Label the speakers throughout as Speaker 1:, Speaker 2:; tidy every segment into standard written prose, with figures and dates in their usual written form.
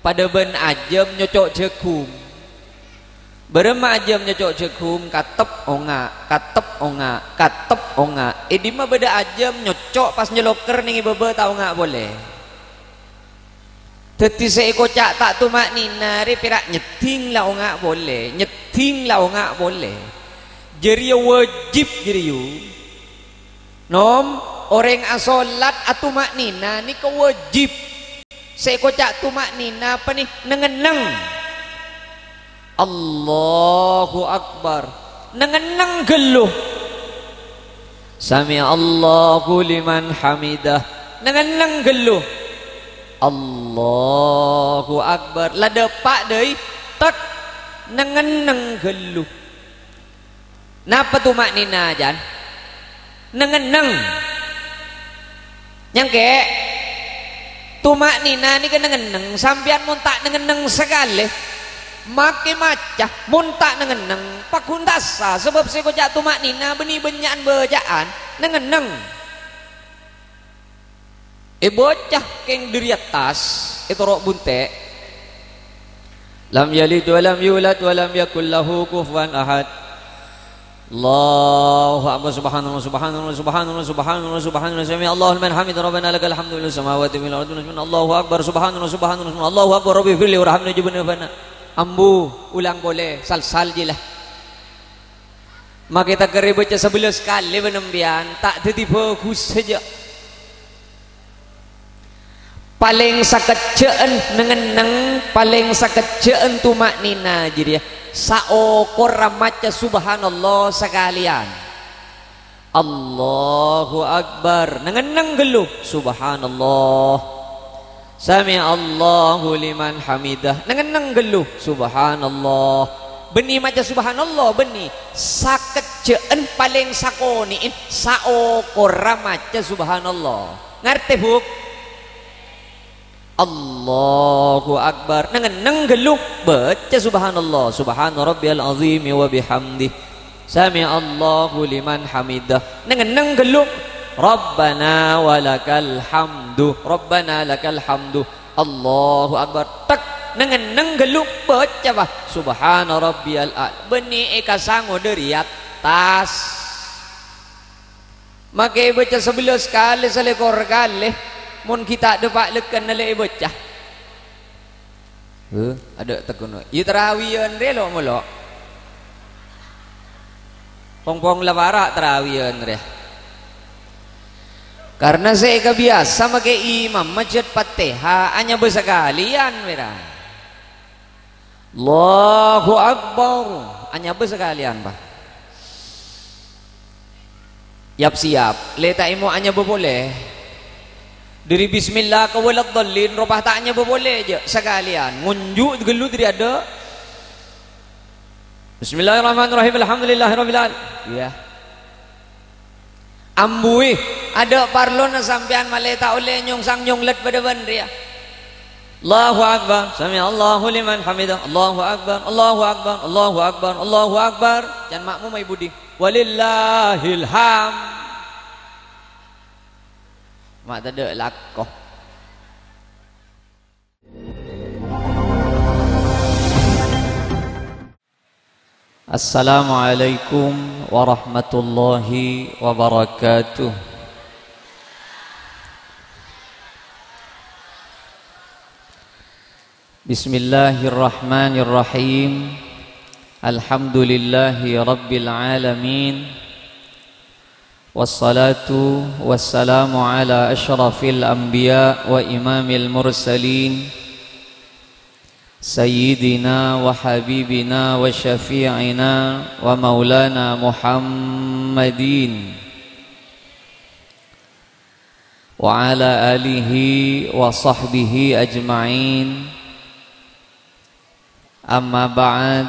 Speaker 1: pada ben ajem nyocok cekum berema ajem nyocok cekum katep onga di mah beda ajem nyocok pas nyeloker nih bebe tau nggak boleh teti seiko cak tak tu mak nina ri pirak nyeting lah nggak boleh jadi wajib jadi nom orang asolat atu mak nina ni ke wajib seiko cak tu mak nina apa nih nengeneng Allahu Akbar nengeneng geluh Sami Allahu liman hamidah nengeneng geluh Allahu Akbar lah depak deui tek nengeneng geluh napa tu mak nina jan nengeneng nyangke tumak nina ni kan nengeneng sampean mun tak nengeneng sekali make macah mun tak nengeneng pakundasa sebab saya kocak tumak nina beni benyaan bejaan nengeneng bocah keng dari atas itu rok bunte lam yalid wa lam yulad wa lam yakul lahu kufuwan ahad Allahu akbar subhanallah sami Allahu liman hamid rabbana lakal hamdu fis samawati wal ardi Allahu akbar subhanallah Allahu akbar rabbi firli warhamni jibna ambu ulang boleh sal je lah maka kita kere baca 11 kali benembian tak jadi bagus saja paling sakeceen nengeneng paling sakeceen tumak nina jadi saokor ramaca subhanallah sekalian Allahu akbar nengeneng geluh subhanallah Sami Allahu liman hamidah nengeneng geluh subhanallah beni maca subhanallah beni sakeceen paling sakoniin saokor ramaca subhanallah ngerti buk Allahu akbar nengeneng geluh baca subhanallah subhana rabbiyal azim wa bihamdih Sami Allahu liman hamidah nengeneng geluh Rabbana walakal hamdu Rabbana lakal hamdu Allahu akbar tak nengeneng geluk baca bah subhana rabbiyal a'la beni eka sango dari atas maka baca 11 kali selekor kali mun kita depak lekan nale baca ada tekun ieu tarawiyan re lo molo pong-pong labara tarawiyan re karena saya kebiasa pakai imam masjid Fatihah hanya bersekalian merah Allahu Akbar hanya bersekalian pak siap letak imu hanya boleh dari bismillah ke waladhdallin robah tak hanya boleh je sekalian ngunjuk gelu dari ada bismillahirrahmanirrahim alhamdulillahirabbil alamin ya ambui ada parlon sampean maleta oleh nyong sang nyong let pada bandria Allahu akbar sami Allahu liman hamidah Allahu akbar Allahu akbar Allahu akbar Allahu akbar jangan makmum ai budi walillahil ham mak tade lakoh Assalamualaikum warahmatullahi wabarakatuh. Bismillahirrahmanirrahim. Alhamdulillahi rabbil alamin. Wassalatu wassalamu ala asyrafil anbiya wa imamil mursalin Sayyidina wa habibina wa syafi'ina wa maulana Muhammadin wa ala alihi wa sahbihi ajma'in. Amma ba'd.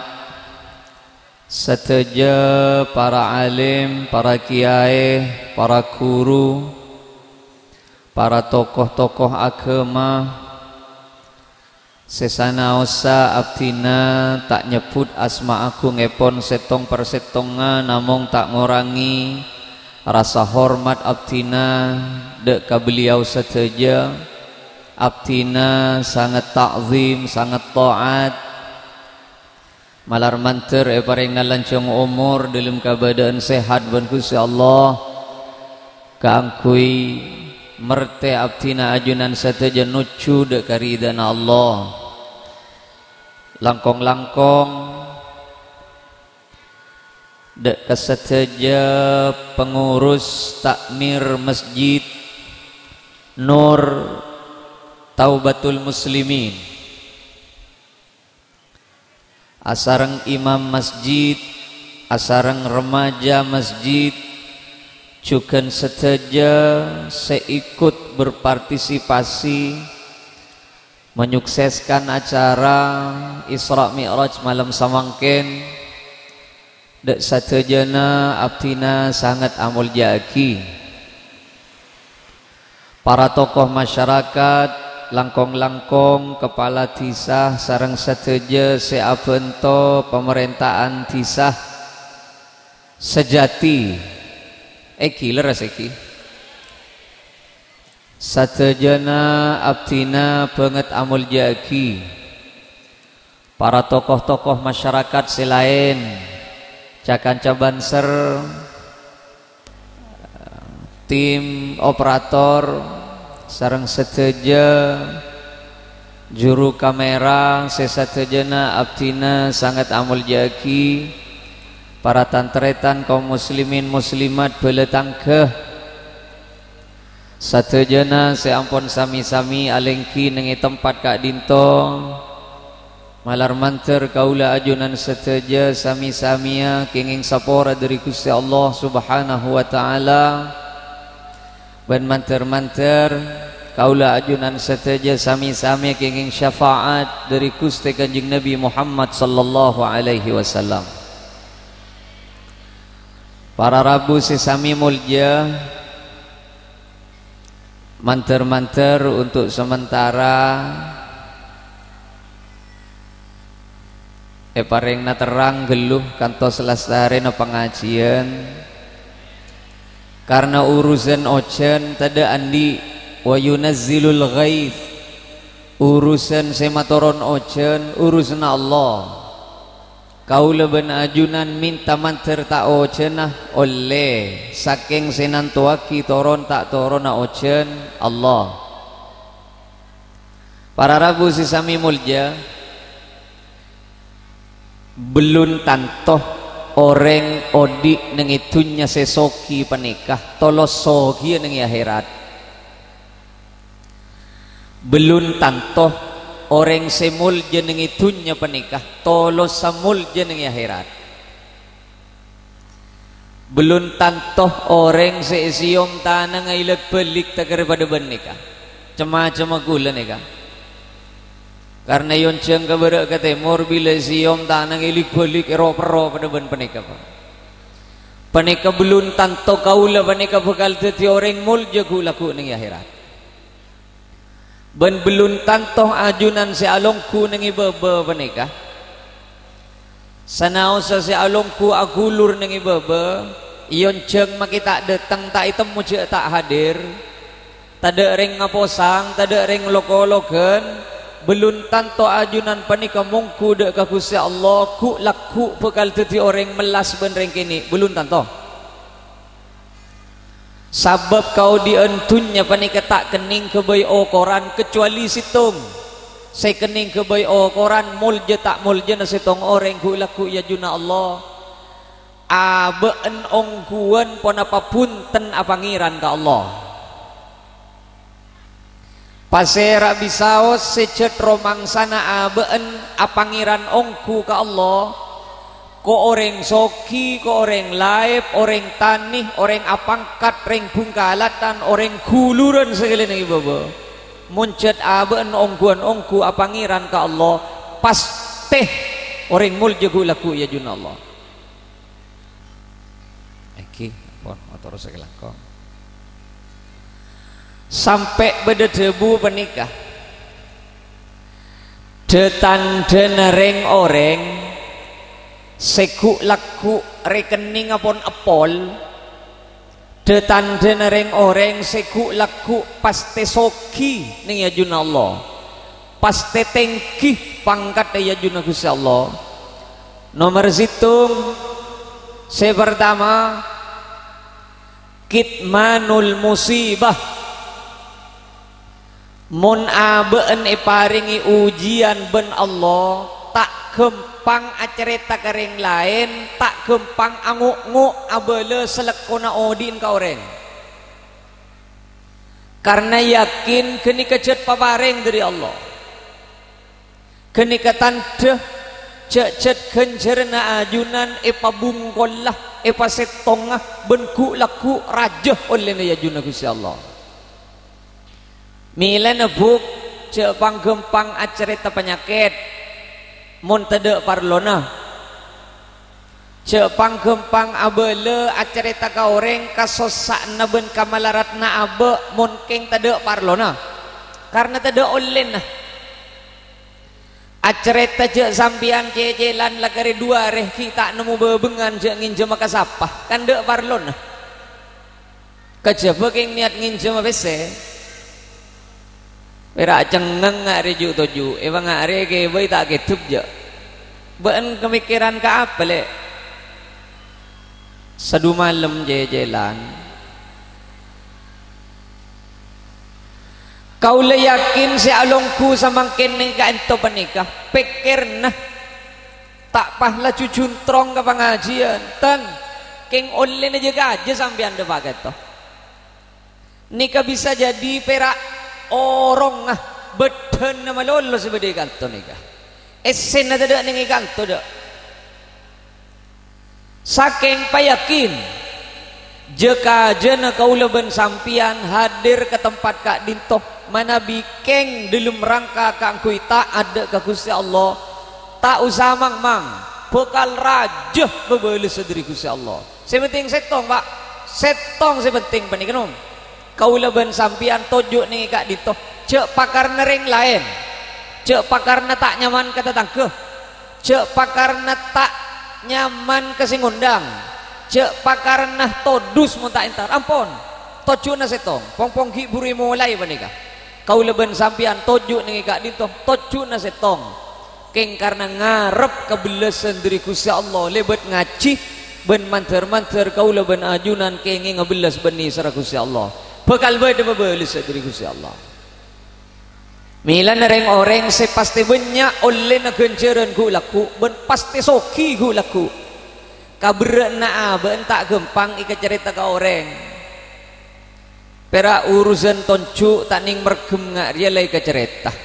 Speaker 1: Seteja para alim, para kiai, para guru, para tokoh-tokoh agama, sesana osa abdina tak nyebut asma agung epon setong persetonga namung tak ngurangi rasa hormat abdina dek ka beliau seteja abdina sangat ta'zim, sangat taat, malar manter paring nalancong umur dalam keadaan sehat ban Gusti Allah kaangkui merte abdina ajunan sateja nucu dek karidana Allah langkong-langkong dek kasateja pengurus takmir masjid Nur Taubatul Muslimin, asareng imam masjid, asareng remaja masjid, juga seteja seikut berpartisipasi menyukseskan acara Isra Mi'raj malam samangken. Dek satejana abdina sangat amul jaki. Para tokoh masyarakat, langkong-langkong, kepala tisah, sareng sateja seabento pemerintahan tisah sejati. Eki leres eki. Satejana abdina banget amul jaki. Para tokoh-tokoh masyarakat selain Cakanca Banser, tim operator sareng seteja juru kamera sesatejana abdina sangat amul jaki. Para tantretan kaum muslimin muslimat beletangkeh satejana seampun sami-sami alengki nengi tempat kak dinto malar manter kaula ajunan seteja sami-samia kenging sapora dari Gusti Allah Subhanahu wa taala. Ben manter-manter kaula ajunan seteja sami-sami kenging syafaat dari Gusti Kanjeng Nabi Muhammad sallallahu alaihi wasallam. Para rabu sesami mulja, manter-manter untuk sementara paring na terang geluh kantos lastare na pengajian karena urusan ocean tada andi wa yunazzilul ghaith, urusan sematoron ocean urusan Allah. Kaula ben ajunan minta manter tak ocean oleh saking senantuaki toron tak toron na ocean Allah. Para rabu sesami mulja belum tantoh orang odi nengitunya sesoki panikah tolos sogi neng akhirat. Belum tantoh orang semul je nengitunya panikah tolos samul je neng akhirat. Belum tantoh orang seisiom tanah ngailat pelik tak pada benikah cema-cema gula nikah. Karena yon ceng keberak ke timur bila siom tanang ilik balik ero-ero pada ben panika panika belum tanto kaula panika bakal teti orang mulja kulaku ning akhirat ben belum tanto ajunan si alongku ning ibaba panika sanaos si alongku agulur ning ibaba yon ceng makita datang tak itemu je tak hadir tada ring ngaposang tada ring loko-loken. Belum tanto ajunan panika mungku dek ka Gusti Allah ku laku bekal teti orang melas benreng kini belum tanto sabab kau dientunnya panika tak kening ke bay koran kecuali situng saya kening ke bay koran mulja tak mulja na sitong orang ku laku ya juna Allah abeen ongkuan pon apapun ten apangiran ka Allah. Pasera bisaos secet romang sana abeen apangiran ongku ka Allah ko orang soki ko orang laib orang tanih orang apangkat orang bungkalatan orang kuluran segala nang ibaba muncet abeen ongkuan ongku apangiran ka Allah pas teh orang mulja laku ya juna Allah. Iki pon motor sekelakon sampai bedebu penikah detanda reng orang seku laku rekening apon epol Detande nereng orang seku laku paste soki ning ajun Allah, paste tengki pangkat ajun Gusti Allah. Nomor situng se pertama kitmanul musibah, mun abeen paringi ujian ben Allah tak gempang acerita kering lain, tak gempang anguk-nguk abele selekona odin ka orang, karena yakin kini kejet paparing dari Allah, kini ketandeh cek kenjerna ajunan epa bungkollah epa setongah benku laku rajah oleh ajuna Gusti Allah. Milena buk cek panggempang acerita penyakit mun tedek parlona, cek panggempang abele acerita ka orang kasosakna ben kamalaratna abe mun keng tedek parlona, karena tedek oleh nah acerita cek sampian cecelan lagari dua reh kita nemu bebengan cek nginjem makasapah kan dek parlona kejaba keng niat nginjem bese pera cengeng ngari ju toju eva ngari ke boy tak ketup je ben kemikiran ka apa le sadu malam jejelan kau le yakin si alongku samangkin ning ka ento panikah pikir nah tak pahla cucuntrong ka pengajian tan keng online aja aja sampean de pakai toh nika bisa jadi perak orang ah beden nama lolo sebede kanto nika esen ada dak ning kanto dak saking payakin jeka jena kaula ben sampian hadir ke tempat kak dintoh mana bikeng dalam rangka kangkui tak ada ke Gusti Allah tak usah mang bekal rajah bebeli sediri Gusti Allah sepenting setong pak setong sepenting panikanum kaula ben sampian tojuk nih kak dintoh cek pakar nering lain cek pakarna tak nyaman kata tangke cek pakarna tak nyaman kesingundang cek pakarna todus muntah entar ampun tojuna setong pong ki buri mulai panika kau leben sampian tojuk ning kak dintoh tojuna setong keng karena ngarep kebelesan dari Gusti Allah lebet ngaci ben manter kau leben ajunan kenge ngebelas beni sara Gusti Allah bekal bede bebelis dari Gusti Allah milan nereng orang se pasti banyak oleh na genceran ku laku ben pasti soki ku laku kaberna ben tak gempang ika cerita ka orang pera urusan toncu tak ning mergem ngak dia lay ka cerita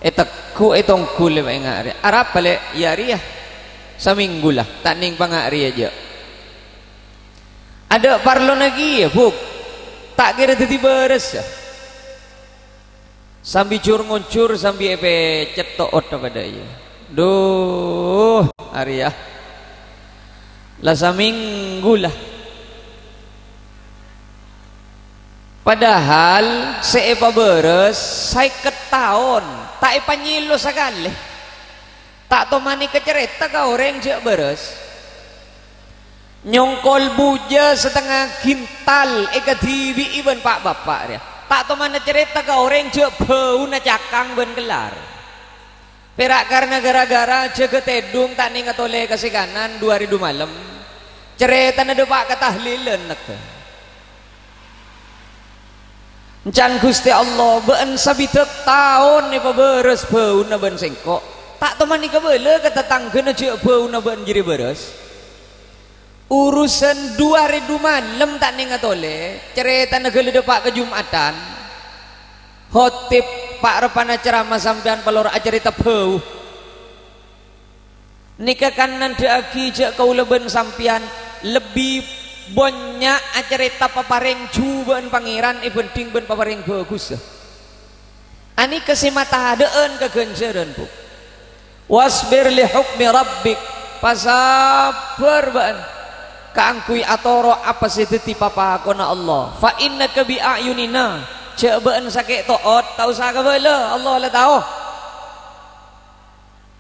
Speaker 1: etakku etongku le ngak dia arap pale ya ria saminggu lah tak ning pangak ria aja ada parlo lagi ya buk tak kira tadi beres ya sambil cur nguncur sambil epe cetok otak pada ya duh Arya lah saminggu lah padahal seepa beres saya ketahun tak epa nyilo sekali tak tomani kecerita ka orang jek beres nyongkol buja setengah kintal eka dibi iban pak bapak dia tak tomani cerita ka orang jek bau na cakang ben kelar perak karena gara-gara jaga tedung tak ningat oleh kasih kanan 2000 malam cerita na pak katahlilan nak can Gusti Allah ben sabitek tahun ni beres bau na ben sengkok tak teman ni kabele kata tangkeun cek bau na ben jadi beres urusan 2000 malam tak ningat oleh cerita na geuleuh pak ke Jumatan khotib pak repana ceramah sampean pelor acarita bau nikah kanan deagi cek kaula ben sampean lebih banyak acarita paparing cubaan pangeran penting ben paparing bagus ani kesimata hadeun kegenceran bu wasbir li hukmi rabbik pasabar ban kaangkui atoro apa sedeti papa kona Allah fa innaka bi ayunina cek ben sakit toot tau saka bela Allah la tahu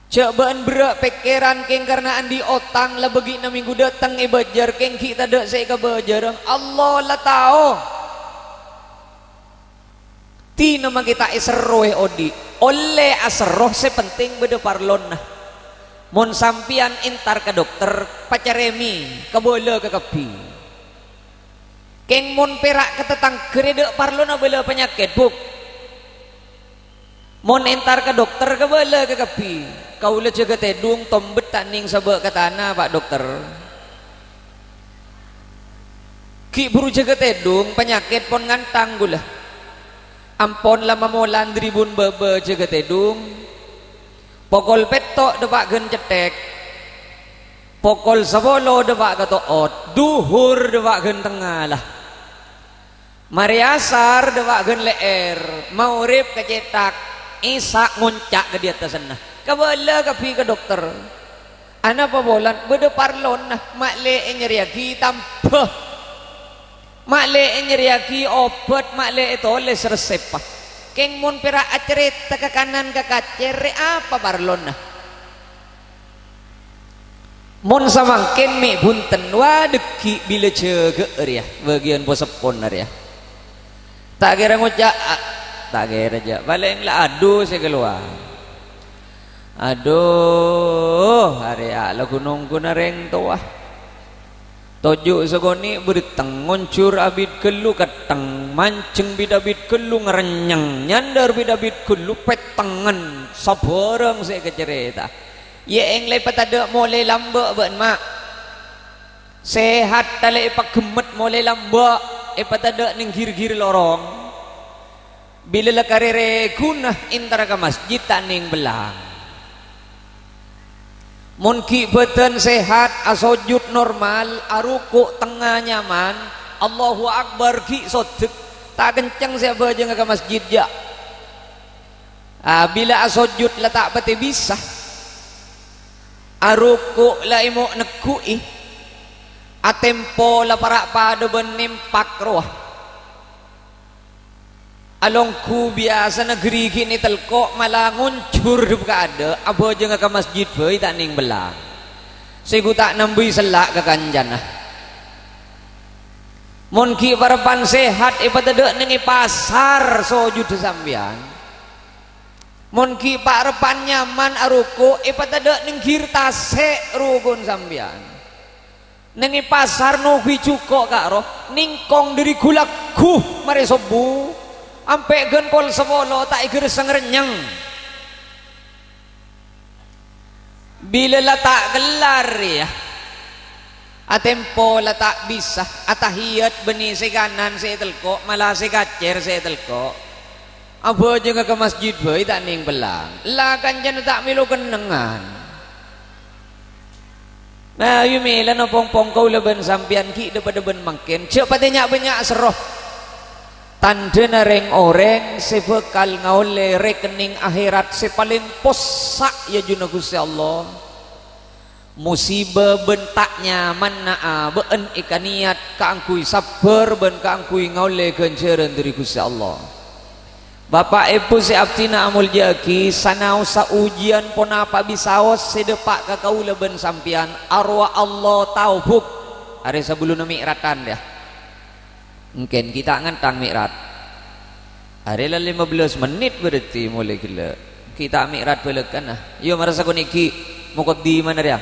Speaker 1: Cobaan berak pikiran keng karena andi otang lah bagi na minggu datang ibajar keng kita dak saya kebajar Allah lah tahu. Ti nama kita isroh odi oleh asroh sepenting beda parlon nah. Mon sampian intar ke dokter pacaremi kebola ke kepi. Keng mon perak ke tetang kredek parlon bela penyakit buk. Mon entar ke dokter ke bala ke kepi kau le jaga tedung tombet taning sabak ke tanah pak dokter ki buru jaga tedung penyakit pon ngantang gula ampon lama molan dribun bebe jaga tedung pokol petok depak gen cetek pokol sabolo depak ke toot duhur depak gen tengah lah mari asar depak gen leer maurib ke cetak Isa nguncak ke di atas sana kabala kapi ke dokter ana apa bolan beda parlon nah makle nyeriaki tambah makle nyeriaki obat makle itu oleh resep pa keng mun pira acerita ke kanan ke kacere apa parlon nah mun samangken mi bunten wadeki bila cege ya bagian posepon ya tak kira ngucak tak kira aja paling lah aduh saya keluar aduh hari ala gunung gunareng tuah tojuk segoni beriteng ngoncur abid kelu kateng mancing bidabid kelu ngerenyang nyandar bidabid kelu petengan sabarang saya kecerita ya yang lepat ada mulai lambak ben mak sehat tali ipak gemet mulai lambak ipat ada ning gir-gir lorong bila la karere gunah intara ke masjid taning belang mun ki beten sehat asojud normal aruku tengah nyaman Allahu Akbar ki sodek tak kencang siapa aja ke masjid ya bila asojud la tak pati bisa aruku la imo nekui atempo la parak pada benimpak roh alongku biasa negeri kini telkok malah nguncur buka ada apa aja ke masjid boy tak ning belang segu tak nambi selak ke kanjana mon ki parapan sehat ipat ada ning pasar sojud sambian mon ki parapan nyaman aruko ipat ada ning gir tasek rugun sambian ning pasar nuhi cukok kak roh ningkong dari gulaku mari sobu ampe gen pol sebolo tak ikir sengrenyang bila letak gelar ya atempo letak bisa atahiyat benih si kanan si telko malah si kacer si telko apa juga ke masjid boy tak ning belang lah kanjan tak milu kenengan nah yumila no pong kau leben sampian ki depan mangken cek patinya banyak seroh tanda nareng orang sebekal ngaule rekening akhirat sepaling posak ya juna Gusti Allah musibah bentaknya mana ben ikaniat kaangkui sabar ben kaangkui ngaule ganjaran dari Gusti Allah Bapak Ibu si abtina amul jaki sanau sa ujian pun apa bisaos sedepak ka kaula ben sampian arwah Allah taubuk hari sebelum mi'ratan ya mungkin kita ngentang mi'rat hari lah 15 menit berarti mulai gila kita mi'rat belekan lah yuk merasa kuniki mukot di mana dia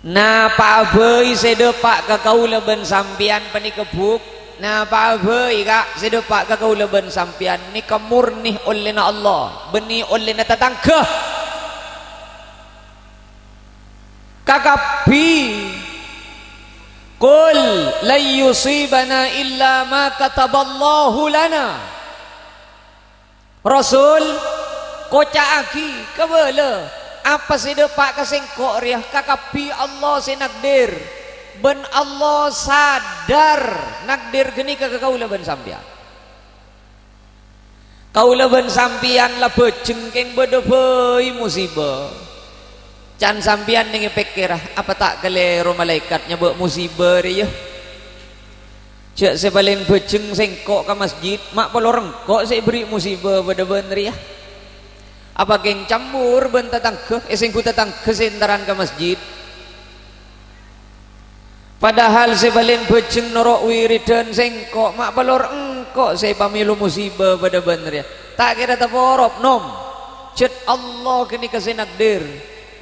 Speaker 1: nah pak abai sedepak ke kaula ben sampian penikebuk nah pak abai kak sedepak ke kaula ben sampian ni kemurnih oleh na Allah benih oleh na tatangga kakapi Qul la yusibana illa ma kataballahu lana Rasul kocaaki kebala apa sih depak kasengkok riah kakapi Allah sinakdir ben Allah sadar nakdir geni ka kaula ben sampian kaula ben sampian la bejengkeng bedebei musibah can sampian ning pikir apa tak kelero malaikat nyebut musibah dia cek sebalen bejeng sengkok ke masjid mak polo rengkok saya beri musibah pada bener ya Apa geng campur ben tatang ke esengku tatang kesentaran ke masjid. Padahal sebalen bejeng norok wiridan sengkok mak balor engkok saya pamilu musibah pada bener ya. Tak kira taporop nom. Cet Allah kini kesenakdir.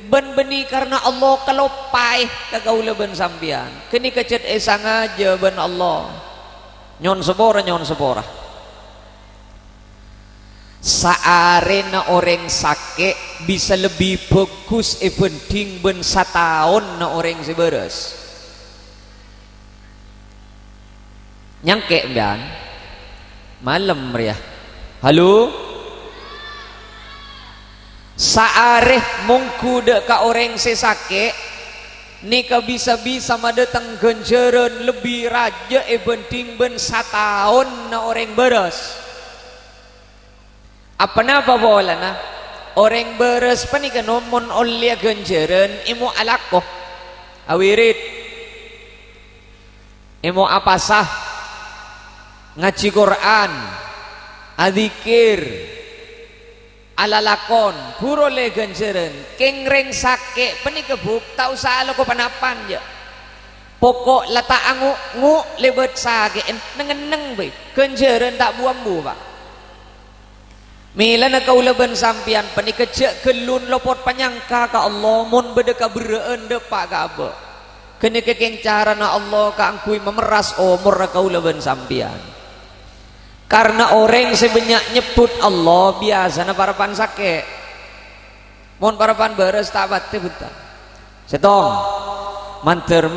Speaker 1: Ben beni karena Allah kalau paih kagaula ben sampian. Kini kecet esang aja ben Allah. Nyon sepora. Saarena orang sakit bisa lebih bagus ebending ben satahun na orang seberes. Nyangke mbian malam ya. Halo. Saareh mungku dek ka orang sesake nika bisa-bisa madetang genjeren lebih raja ebending ben satahun na orang beres. Apa napa bola na orang beres panika nomon oleh genjeren imu alakoh awirit imu apasah ngaji Quran adzikir alalakon puro le genjeren kengreng sake panika buk tak usah alo ko panapan ya pokok lata angu ngu lebet sake nengeneng be genjeren tak buambu pak. Mila na kaulaban sampian panikejak kelun lopot panyangka ka Allah mun bedeka bereen depak ka aba. Kene kekeng cara na Allah ka angkui memeras umur na kaulaban sampian. Karena orang sebanyak nyebut Allah biasa na parapan sake. Mun parapan beres tak bate buta. Setong. Manter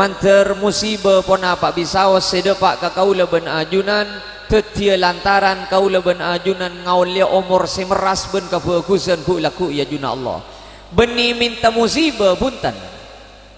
Speaker 1: musibah pon apa bisa sedepak ka kaulaban ajunan. Tetia lantaran kaula ben ajunan ngaulia umur semeras ben kebagusan ku laku ya juna Allah. Beni minta musibah punten.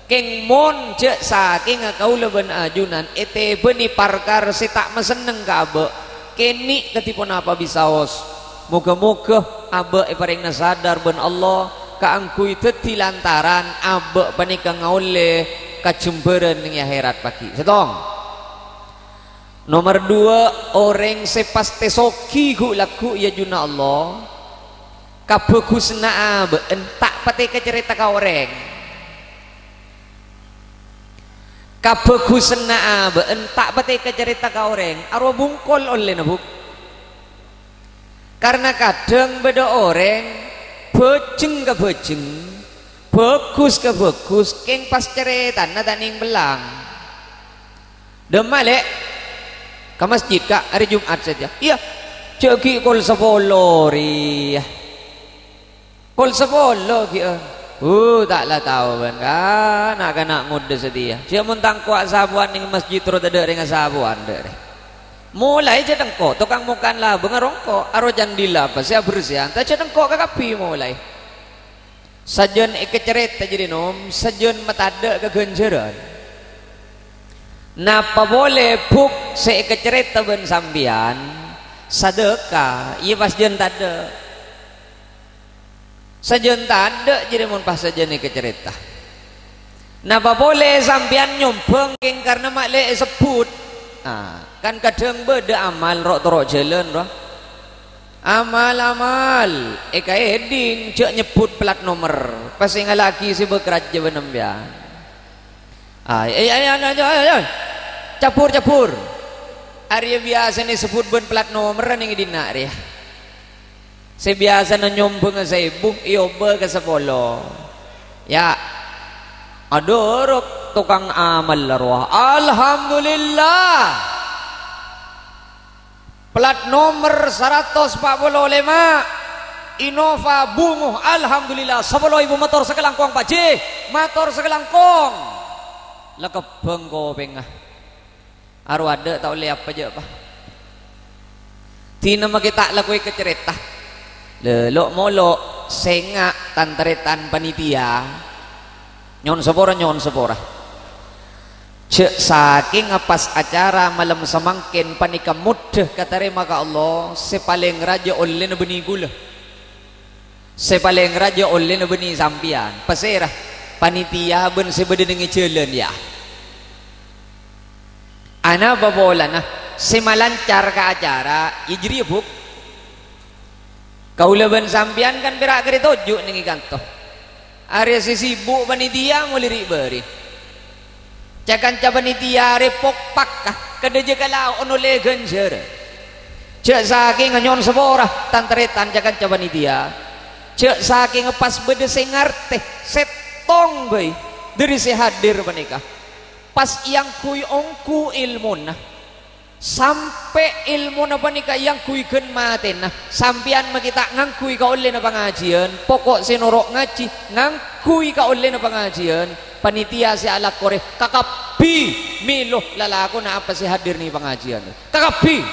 Speaker 1: Keng mon cek saking kaula ben ajunan ete beni parkar si tak meseneng ka abe. Keni ketipun apa bisaos. Moga-moga abe paringna sadar ben Allah kaangkui teti lantaran abe panika ngaulia kacemberan ning akhirat pagi. Setong. Nomor 2 orang sepaste soki gu laku ya juna Allah kabegusna abe entak pati kecerita ka orang kabegusna abe entak pati kecerita ka orang arwah bungkol oleh nabuk karena kadang beda orang bejeng ke bejeng bagus ke bagus keng pas cerita na taning belang demalek ke masjid kak hari Jumat saja. Iya, ceki kol sepolo ria. Kol sepolo kia. Taklah tahu kan. Nak ngode setia. Siapa muntang kuat sabuan ning masjid terus ada dengan sabuan deh. Mulai je tengko, tukang mukan lah bengerongko, aro jandila apa saya bersihan. Tak je tengko kakapi mulai. Sajen cerita jadi nom, sajen matade kegenjeran. Napa boleh buk seike cerita ben sambian sedekah iya pas jen tade sajen tade jadi mun pas sajen ike cerita napa boleh sambian nyombong king karena makle sebut kan kadang beda amal rok jalan roh amal eka eding cek nyebut plat nomor pas ingat lagi si bekerja benembian ayo capur Arya biasa ni sebut ben plat nomor ning dina Arya saya biasa na nyombong sa ibu ioba ka sa polo ya adorok tukang amal larwah alhamdulillah plat nomor 145 Innova bunguh alhamdulillah 10.000 motor sekelangkong Pak J motor sekelangkong lekep bengko pengah aru ada tau le apa je apa tina kita lakui ke cerita lelok molok sengak tantretan panitia nyon sepora cek saking apas acara malam semangkin panika mudah katarima ka Allah sepaling raja oleh na beni gula sepaling raja oleh na beni sampian paserah panitia ben sebeda dengan jalan ya ana babola nah semalancar ke acara ijri buk Kaula ben sampian kan pira keri tojuk ning kanto. Are sibuk panitia muliri beri. Cakan ca panitia repok pakkah kedeje kala ono le genjer. Cek saking nyon sepora tantretan cakan ca panitia. Cek saking pas bede sing ngarteh setong bae dari hadir panika. Pas yang kui ongku ilmuna sampai ilmu napa nika yang kuikeun maten nah sampean mah kita ngangkui ka oleh na pengajian pokok sinorok ngaji ngangkui ka oleh na pengajian panitia si alak koreh kakapi miluh lalako na apa si hadir ni pengajian kakapi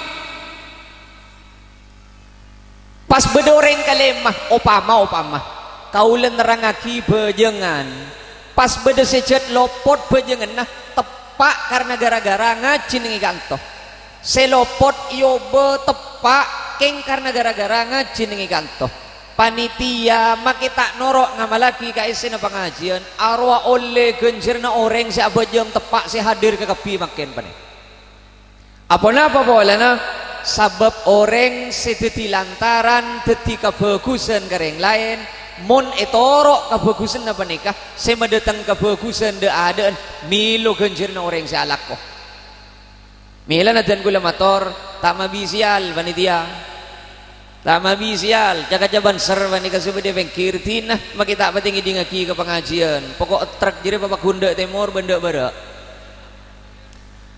Speaker 1: pas bedoreng kalemah opama kaulen nerangaki bejengan pas bede sejet lopot bejengan nah tepak karena gara-gara ngaji ning kanto selopot yobe tepak keng karena gara-gara ngaji ning kanto panitia makita norok ngamalaki ka isina pengajian arwah oleh genjerna orang si abajeng tepak si hadir ke kepi makin pane apa bolana sabab orang sedeti lantaran deti kebagusan kareng lain mon etorok kebagusan apa nikah sema datang kebagusan de adaan milo genjerna orang si alako Milan dan gula motor tak mabisial panitia tak mabisial jaga jaban ser panika subede pengkirtina makita pating idingaki ke pengajian pokok truk jire bapak gunda temor benda bara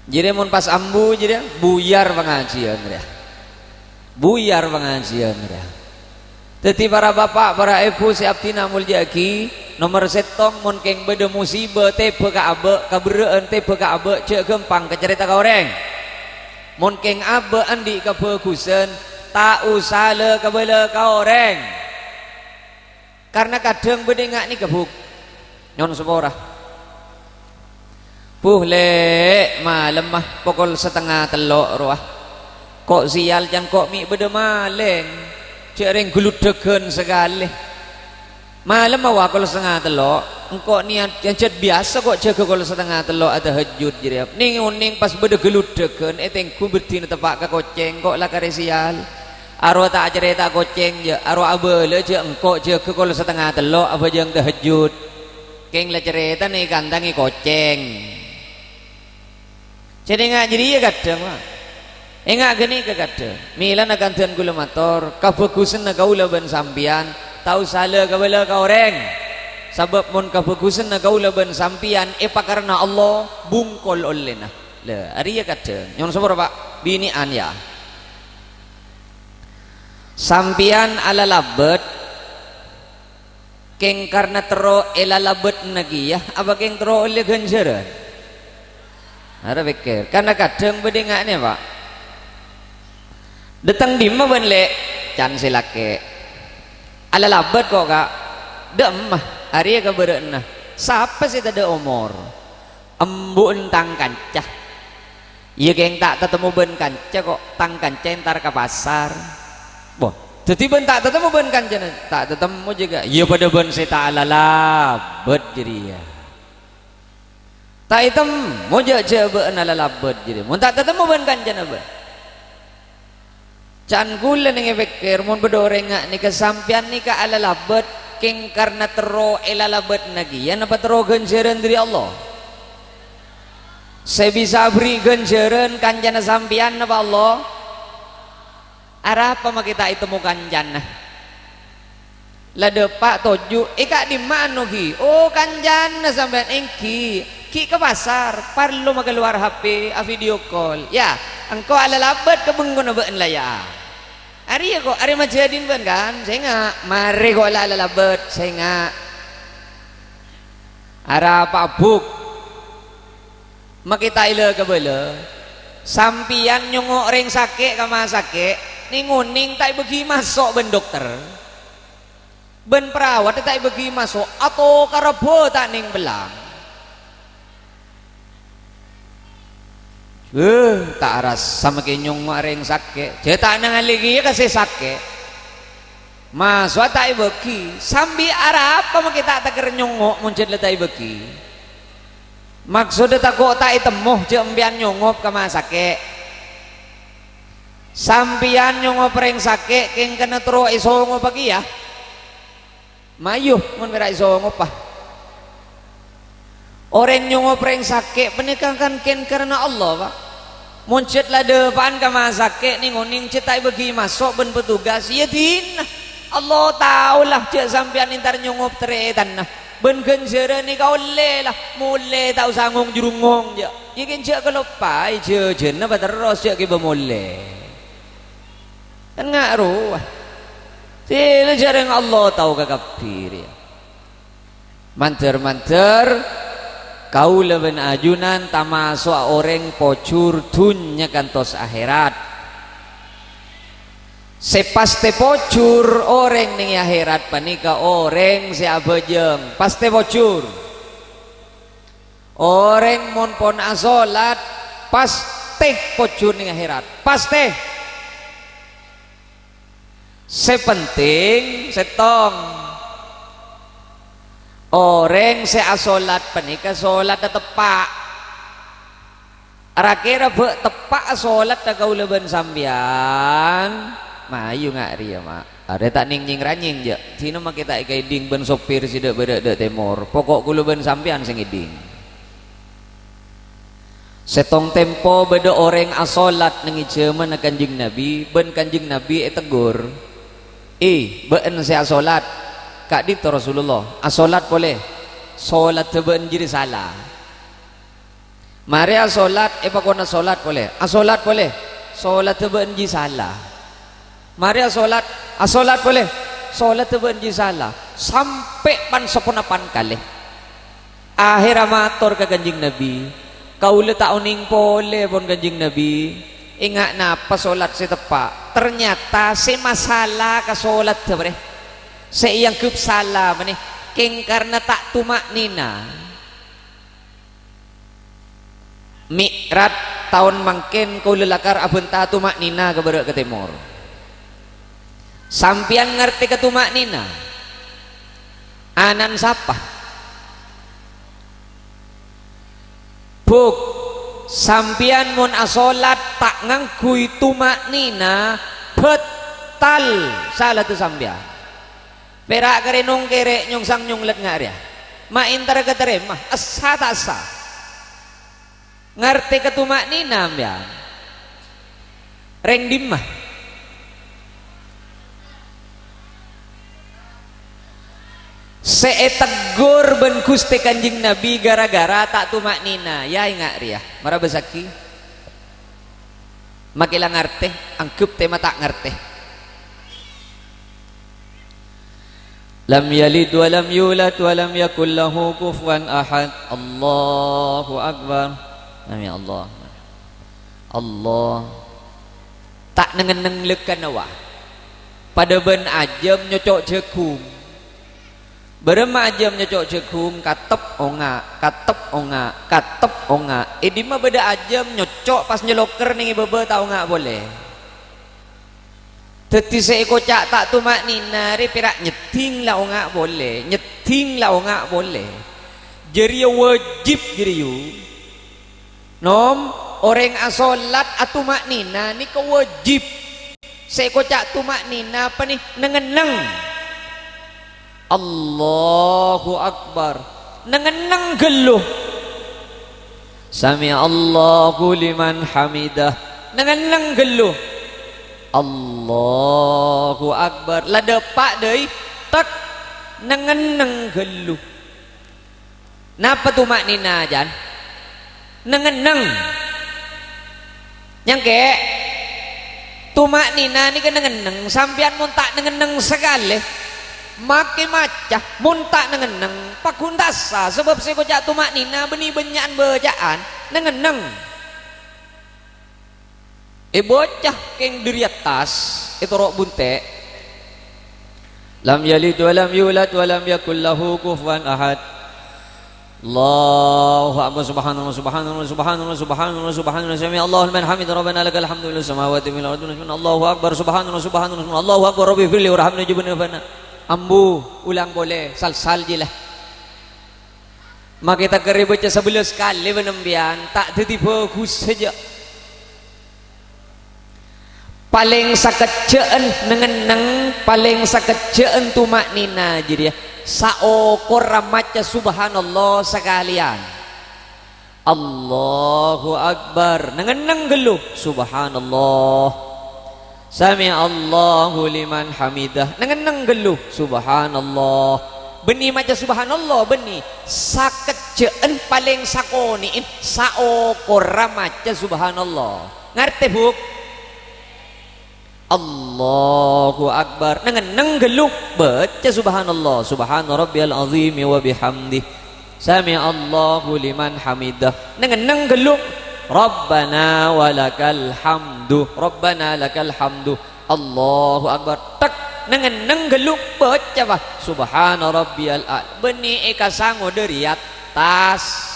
Speaker 1: jire mun pas ambu jire buyar pengajian dia buyar pengajian dia teti para bapak para ibu siaptina muljaki nomor setong mun keng beda musibah tebe ka abe kabereen tebe ka abe cek gempang kecerita ka orang mun keng abe andi kebagusan tak usah le kebele ka orang karena kadang bedengak ni kebuk nyon sepora puh le malam mah pukul setengah telok ruah kok sial jan kok mi bede maleng cek reng geludegen sekali malam mah wakul setengah telok engkau niat jancet biasa kok jaga kalau setengah telok ada hajud jadi ning uning pas beda geludegen etengku bertina tepak ke koceng kok lah karesial arwah tak cerita koceng je arwah abele je engkau jaga kalau setengah telok apa jang tahajud keng lah cerita nih kandangi koceng jadi nggak jadi ya kadang lah enggak gini ke kadang milan akan tuan gula motor kabagusan na kaula ban sampian tahu salah kabala ka orang sabab mun kabagusan na kaula ban sampian epa karena Allah bungkol olena le ari ya kadang nyon sabor pak binian ya sampian ala labet keng karena tero ela labet nagi ya apa keng tero oleh ganjaran ada pikir karena kadang bedengaknya pak datang di mana benle can silake ala labet kok kak demah hari ya keberena siapa sih tadi umur embu entang kancah iya keng tak ketemu ben kancah kok tang kancah entar ke pasar boh jadi ben tak ketemu ben kancah tak ketemu juga iya pada ben saya tak ala labet jadi ya tak hitam mau jaga ben ala labet jadi mau tak ketemu ben kancah ben can gula ning pikir mun bedoreng ni kesampian ni ka ala labet king karena tero ela labet nagi ya napa tero ganjaran dari Allah saya bisa beri ganjaran kanjana sampian napa Allah arah apa mah kita itu mu kanjana la depak toju ika di mana ki oh kanjana sampean engki ki ke pasar perlu mah keluar HP a video call ya engkau ala labet ke bengkona beun laya ari ya kok ari majadin ben kan saya nggak mari kok ala labet saya nggak ara apa buk makita ila kabela sampian nyongok ring sakit kama sakit ninguning tak bagi masuk ben dokter ben perawat tak bagi masuk atau karabo tak ning belang tak aras sama kenyong maring sakit jadi tak nangaligi ya kasih sakit masuk tak ibeki sambil arah apa mau kita tak kerenyongok muncul tak ibeki maksudnya tak kok tak itemuh jembian nyongop ke sakit sampian nyong opreng sakit king kena tro isongo pagi ya mayuh mun mera isongo pa orang nyong opreng sakit penikakan ken karena Allah pak muncet lah depan kama sakit ning oning cetai bagi masuk ben petugas ya din Allah taulah cek sampian intar nyong optre tanah ben genjera ni kau lah mule tau sanggung jurungong je ikin cek kelopai je jenna terus cek ke bemule kan ngaruh sila jarang Allah tahu kakapir ya manter kau leben ajunan tamasuk orang pocur dunya kantos akhirat sepaste pocur orang ning akhirat panika orang si abejeng paste pocur orang mon pon asolat paste pocur ning akhirat paste sepenting setong orang si asolat panika solat tepak rakira be tepak solat kau leben sambian mayu ngari ya mak ada tak ning ranying je sino mak kita ikai ding ben sopir sidak bedak temor pokok kulo ben sampean sing iding setong tempo beda orang asolat nengi cemen kanjing nabi ben kanjing nabi tegur ben saya asolat kak dit Rasulullah asolat boleh solat teben jadi salah mari asolat pakona solat boleh asolat boleh solat teben jadi salah mari asolat boleh solat terbenci salah sampai pan 18 kali akhir amator ke kanjing Nabi kau letak uning pole pun kanjing Nabi ingat napa solat si tepak ternyata si masalah ke solat tebre si yang kup salah mani king karena tak tumak nina mikrat tahun mangkin kau lelakar abenta tumak nina ke berak ke timur sampian ngerti ketumak nina anan sapa buk sampian mun asolat tak ngangkui tumak nina betal salah tu sampian perak kerenung kerek nyong sang nyong let ngaria ma intar keterima asa tak asa ngerti ketumak nina ambian reng dimah seetegur ben Gusti Kanjing Nabi gara-gara tak tumak nina ya ingat ria mara besaki makilang ngerti angkup tema tak ngerti lam yalid wa lam yulad wa lam yakul lahu kufuwan ahad Allahu akbar nami Allah Allah tak nengen lekan awa pada ben ajem nyocok jekum berema ajam nyocok cekum katep onga di mah beda ajam nyocok pas nyeloker nih bebe tau nggak boleh teti seiko cak tak tumak nina ri pirak nyeting lah onga boleh jadi wajib jadi nom orang asolat atumak nina ni kewajib seiko cak tumak nina apa nih nengeneng Allahu Akbar nengeneng geluh sami Allahu liman hamidah nengeneng geluh Allahu Akbar lah depak deui tek nengeneng geluh napa tu maknina jan nengeneng nyangke tumak nina ni kan nengeneng sampean mun tak nengeneng sekali makin macah muntak nengeneng pakundasa sebab saya kocak tumak nina beni benyaan bejaan nengeneng bocah keng diri atas itu rok bunte lam yalid wa lam yulad wa lam yakul lahu kufuwan ahad Allahu akbar subhanallah subhanallah subhanallah subhanallah subhanallah sami Allahu liman hamid rabbana lakal hamdu lis samawati wal ardi Allahu akbar subhanallah subhanallah Allahu akbar rabbi firli warhamni jibna fana ambu ulang boleh sal-sal je lah mak kita keri baca 11 kali menembian tak jadi bagus saja paling sakeceen nengeneng paling sakeceen tumak nina jadi saokor ramaca subhanallah sekalian Allahu Akbar nengeneng geluh subhanallah sami Allahu liman hamidah nengeneng geluh subhanallah benih maca subhanallah benih sakeceen paling sakoniin saokor ramaca subhanallah ngerti buk Allahu Akbar nengeneng geluh baca subhanallah subhana rabbiyal azim wa bihamdih sami Allahu liman hamidah nengeneng geluh rabbana walakal hamdu rabbana lakal hamdu Allahu Akbar tak nengeneng geluh baca bah subhana rabbiyal a'la benih eka sango dari atas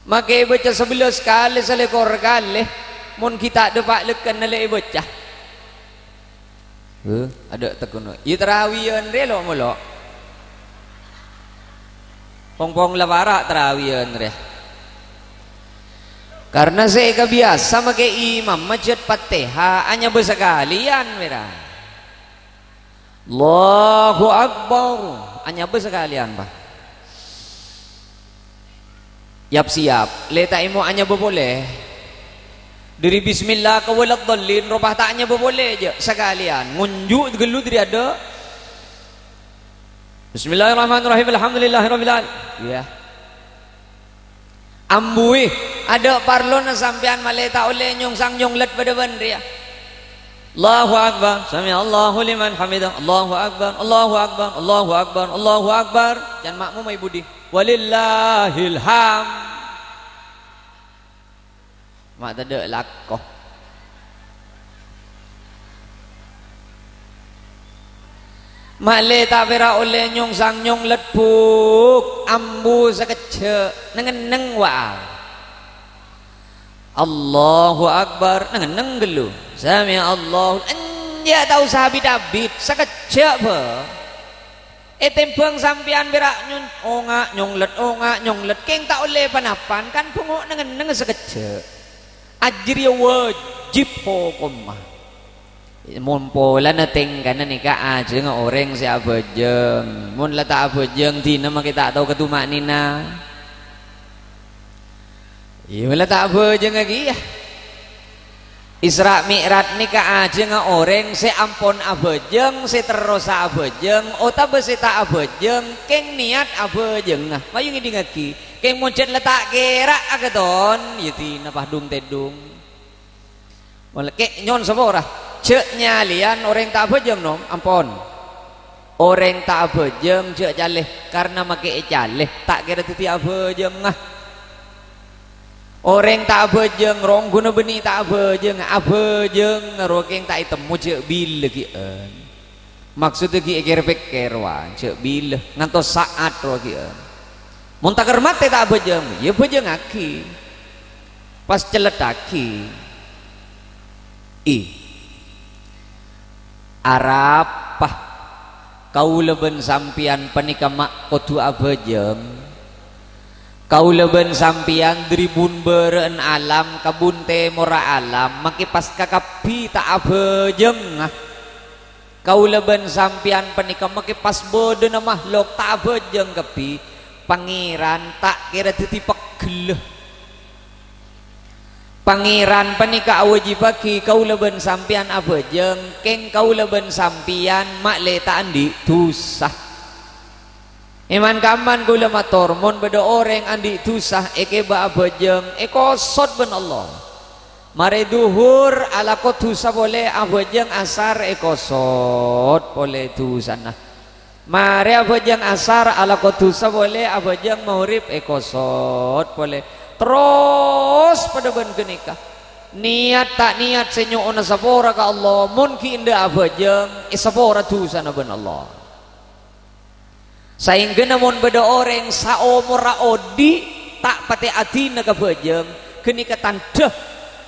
Speaker 1: maka baca 11 kali selekor kali mun kita depak lekan nalai bocah ada tekono ieu tarawiyan re lo mulo pong-pong lawara tarawiyan re karena saya kebiasa make imam masjid Fatihah hanya bersekalian mera Allahu Akbar hanya bersekalian pak siap letak imu hanya boleh dari bismillah ke waladdallin robah taknya boleh aja sekalian ngunjuk gelut dia ada bismillahirrahmanirrahim alhamdulillahirabbil alamin ya ambui ada parlon sampean maleta oleh nyong sang nyong let pada bandria Allahu Akbar sami Allahu liman hamidah Allahu Akbar Allahu Akbar Allahu Akbar Allahu Akbar jangan makmum mai budi walillahil hamd mak tak ada lakoh mak le tak vera oleh nyong sang nyong lepuk ambu sekece nengeneng wa Allahu Akbar nengeneng gelu sami Allah anja tahu sahabi David sekece apa tempeng sampian berak nyong let keng tak oleh panapan kan punguk nengeneng sekece ajri wajib hukumah mumpola na tingkan na nika aja nga orang si abajeng mun la ta abajeng di nama kita tahu ketumak nina iya la ta abajeng lagi ya Isra Mi'raj nika aja nga orang si ampon abajeng si terus abajeng otak si tak abajeng keng niat abajeng nah mayu ngidi ngaki keng muncet letak gerak agaton yiti napah dung tedung mulai kek nyon sabora cek nyalian orang tak abajeng nom ampon orang tak abajeng cek jaleh karena make jaleh tak kira titi abajeng ah orang tak abajeng rong guna benih tak abajeng rokeng tak itemu cek bil lagi maksudnya ki pikir wan cek bil ngantos saat rogi mun tak mate tak abajeng ya bajeng aki pas celetaki arapah kau leben sampian penikamak kotu abajeng kau leben sampian dribun beren alam kabun te mora alam maki pas kakapi tak abajeng kau leben sampian penikah maki pas bodoh makhluk tak abajeng kapi pangeran tak kira titipak geleh pangeran penikah wajibaki kau leben sampian abajeng keng kau leben sampian mak letaan di tusah iman kaman gula mator mon beda orang andi tusah eke ba abajeng ekosot ben Allah mare duhur ala ko tusah boleh abajeng asar ekosot boleh tusah nah mari abajeng asar ala kotusa boleh abajeng maghrib ekosot boleh terus pada ben kenikah niat tak niat senyo ona sapora ka Allah mun ki inda abajeng isapora tusa na ben Allah saing gena mun beda orang saomora odi tak pate atina ka bajeng kenikah tanda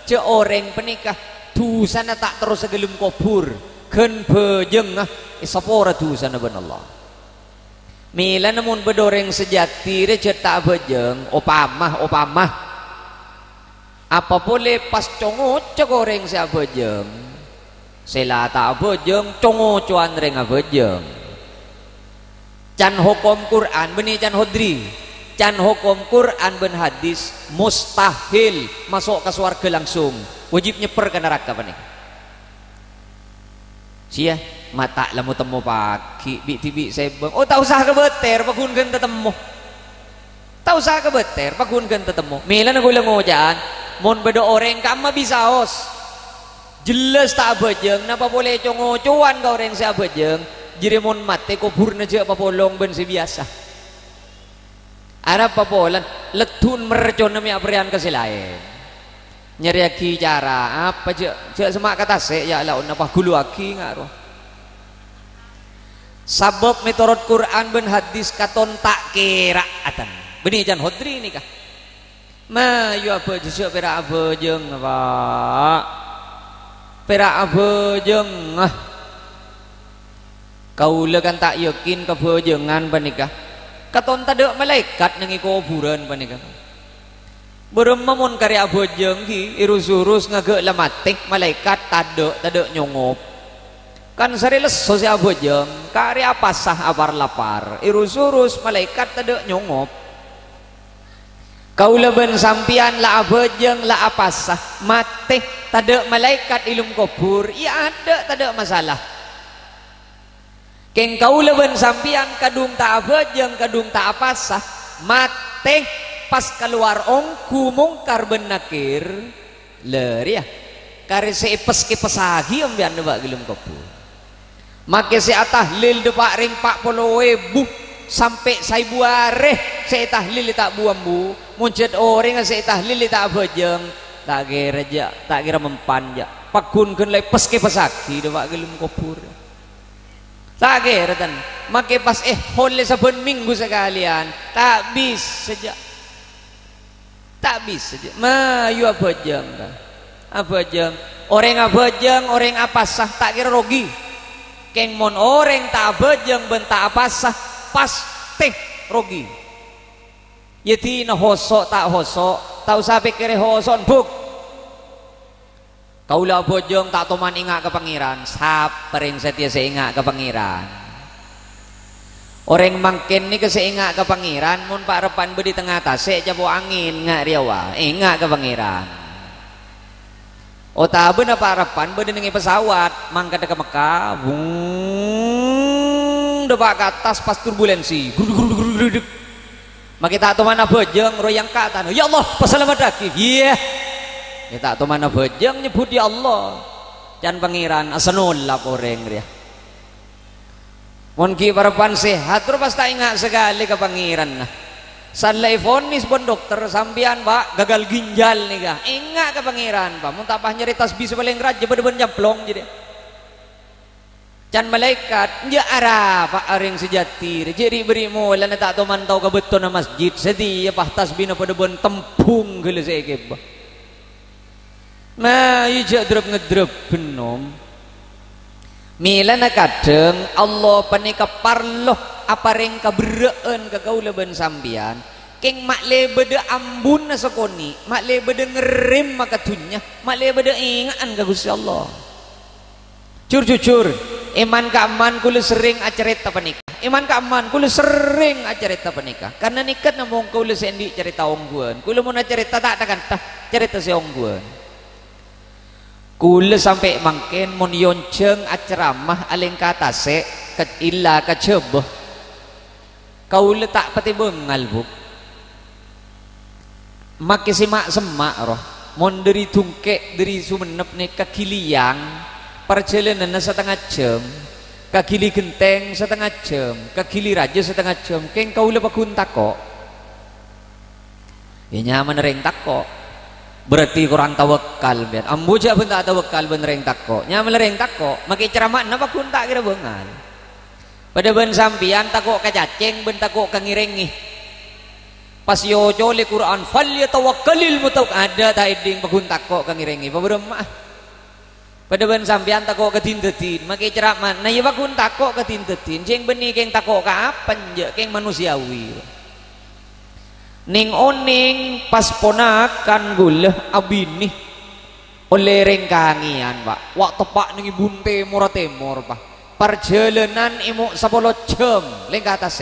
Speaker 1: ce orang penikah tusa na tak terus segelum kubur ken bajeng isapora tusa na ben Allah mila namun bedoreng sejati recet tak bajeng opamah apa boleh pas congo goreng si abejeng sela tak abejeng congo cuan reng abejeng can hukum Quran benih can hodri can hukum Quran ben hadis mustahil masuk ke surga langsung wajib nyeper ke neraka panik sia mata lamu temu pagi bi tibi sebeng oh tak usah ke beter pagun kan tetemu tak usah ke beter pagun kan tetemu mila na gulang ngojaan mon beda orang kama bisa os jelas tak abejeng napa boleh congo cuan ka orang si abejeng jadi mon mate kubur na je papolong ben si biasa Arab papolan letun mercon nami aprian kasilain nyari aki cara apa je semak kata se ya laun apa gulu aki ngaruh sabab metorot Quran ben hadis katon tak kira atan benih jan hodri ni kah ma yu apa je pera apa jeung apa pera apa jeung kau lekan tak yakin kebejengan panikah katon tade malaikat nang kuburan panikah beremamun karya bojeng ki irus-urus ngage lamatik malaikat tade nyongop kan sari leso si abojeng karya pasah abar lapar irus-urus malaikat tade nyongop kau leben sampian la abojeng la apasah mate tade malaikat ilum kubur ya ada tade masalah keng kau leben sampian kadung tak abejeng kadung tak apasah mate pas keluar ongku mungkar ben nakir ler ya kare se epes ke pesagi ambian debak gelem kubur make se tahlil depak ring 40.000 sampai sai buareh se tahlil tak buambu muncet orang se tahlil tak abejeng tak kira mempan ja pakunkeun le pes ke pesagi debak gelem kubur tak kira tan make pas hole saben minggu sekalian tak bis saja tak bisa saja mayu abejeng abejeng orang abejeng orang apasah tak kira rogi keng mon orang tak abejeng ben tak apasah pas teh rogi yeti na hosok tak hosok tak usah pikir hosok buk kaulah abejeng tak toman ingat ke pangeran sapering setia seingat ke pangeran orang mangkin ni keseingat ke pangeran mun pak repan bedi tengah tasik jabo angin ngak riawa ingat ke pangeran ota beuna pak repan bedi nengi pesawat mangkat ke Mekah depak ke atas pas turbulensi makita tu mana bejeng royang ke atas ya Allah pasalamat daki iya kita tu mana bejeng nyebut ya Allah dan pangeran asanul lap orang dia mon ki parapan sehat terus pas tak ingat sekali ke pangeran nah salai fonis bon dokter sampian pak gagal ginjal nih kah ingat ke pangeran pak mun tapah nyeri tasbih paling raja beden jamplong jadi can malaikat dia arah pak aring sejati jadi beri mola na tak mantau ke betul na masjid sedih ya pah tasbih na pada bon tempung geus ekeb nah ija drep ngedrep benom mila na kadeng Allah panika parloh apa ring kabereen ke kau leben sambian keng mak lebede ambun na sakoni mak lebede ngerim makatunya mak lebede ingaan ke Gusti Allah jujur iman ka aman kula sering acarita panika iman ka aman kula sering acarita panika karena nikat namong kula sendi cerita ongguan kula mun acarita tak kantah cerita si ongguan kula sampai mangken mon yonceng aceramah aleng katase ket illa kacebeh kaula tak pati bengal bu make simak semak roh mon dari tungkek dari Sumenep nih ke Kiliang perjalanan setengah jam ke Gili Genteng setengah jam ke Gili Raja setengah jam keng kaula bakun takok ya nyaman reng takok berarti kurang tawakal biar ambuja pun tak tawakal benereng takok nyaman reng takok makai ceramah napa kun tak kira bengal pada ben sampian takok kacaceng ben takok kangirengi pas yo jole Quran fal yatawakkalil mutawakkil ada taiding bakun takok kangirengi pabremah pada ben sampian takok ketintetin makai ceramah nah ya bakun takok ketintetin jeng benih keng takok ka apan je keng manusiawi ning oning pas ponakan gula abini oleh rengkangian pak wak tepak ning ibun timur pak perjalanan imuk 10 jam leng ke atas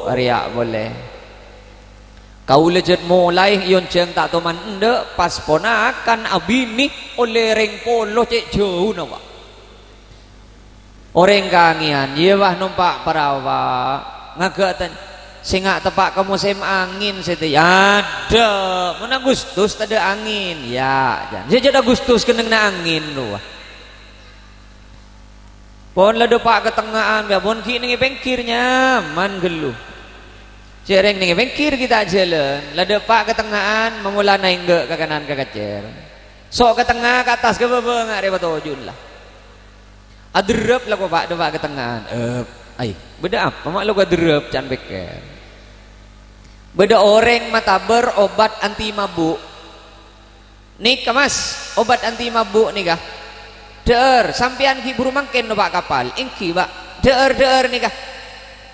Speaker 1: riak boleh kau lejet mulai yon jeng tak toman ende pas ponakan abini oleh reng polo cek jauh no pak orang kangian iya wah numpak perawa ngagatan singa tepak ke musim angin seti ada mana Agustus ada angin ya jangan saja Agustus kena angin lu pon la depak ke tengahan ya pon kini pengkirnya man gelu cereng nih pengkir kita jalan la depak ke tengahan memula naik ke kanan ke kacer sok ke tengah ke atas ke bawah nggak repot ujun lah adrep lah kok pak depak ke tengahan beda apa mak lo gadrep can beker beda orang mata berobat anti mabuk nih mas obat anti mabuk nih kah der sampian ki buru mangken no pak kapal ingki pak der nih kah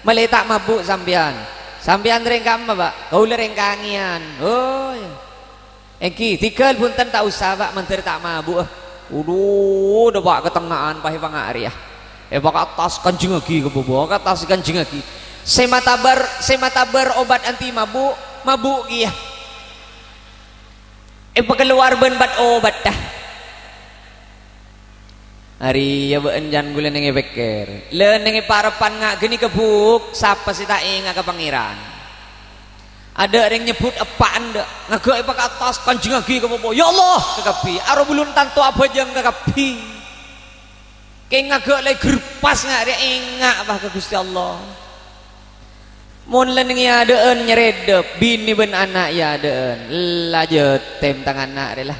Speaker 1: meletak mabuk sampian rengkam pak kau rengkangian ingki tikel punten tak usah pak menteri tak mabuk udah pak ketengahan pahi pangari ya bak atas kancing lagi ke bawah ke atas kancing lagi sematabar obat anti mabuk ya keluar ben bat obat dah hari ya beunjan gula nengi beker le nengi parapan ngak geni kebuk siapa sih tak ingat ke pangeran ada yang nyebut apaan dak ngagak bak atas kancing lagi ke bawah ya Allah ke kapi aro bulun tanto apa jeng ke kapi kayak ngagak lagi gerpas nggak dia ingat bah ke Gusti Allah mun leneng ya adaan nyeredep bini ben anak ya adaan lah jetem tangan anak dia lah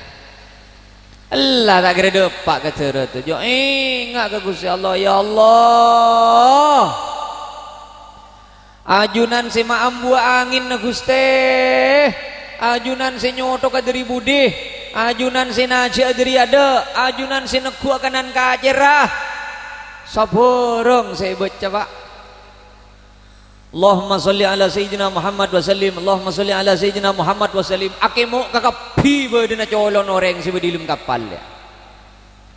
Speaker 1: Allah tak kira depak ke cerita tu jo ingat ke Gusti Allah ya Allah ajunan si maam buah angin na Gusti ajunan si nyoto ke dari budi ajunan si najak dari ada ajunan si neku kanan kacerah saburung saya baca pak Allahumma salli ala sayyidina Muhammad wa sallim Allahumma salli ala sayyidina Muhammad wa sallim akemo kakapi bedena colon orang si bedilim kapal ya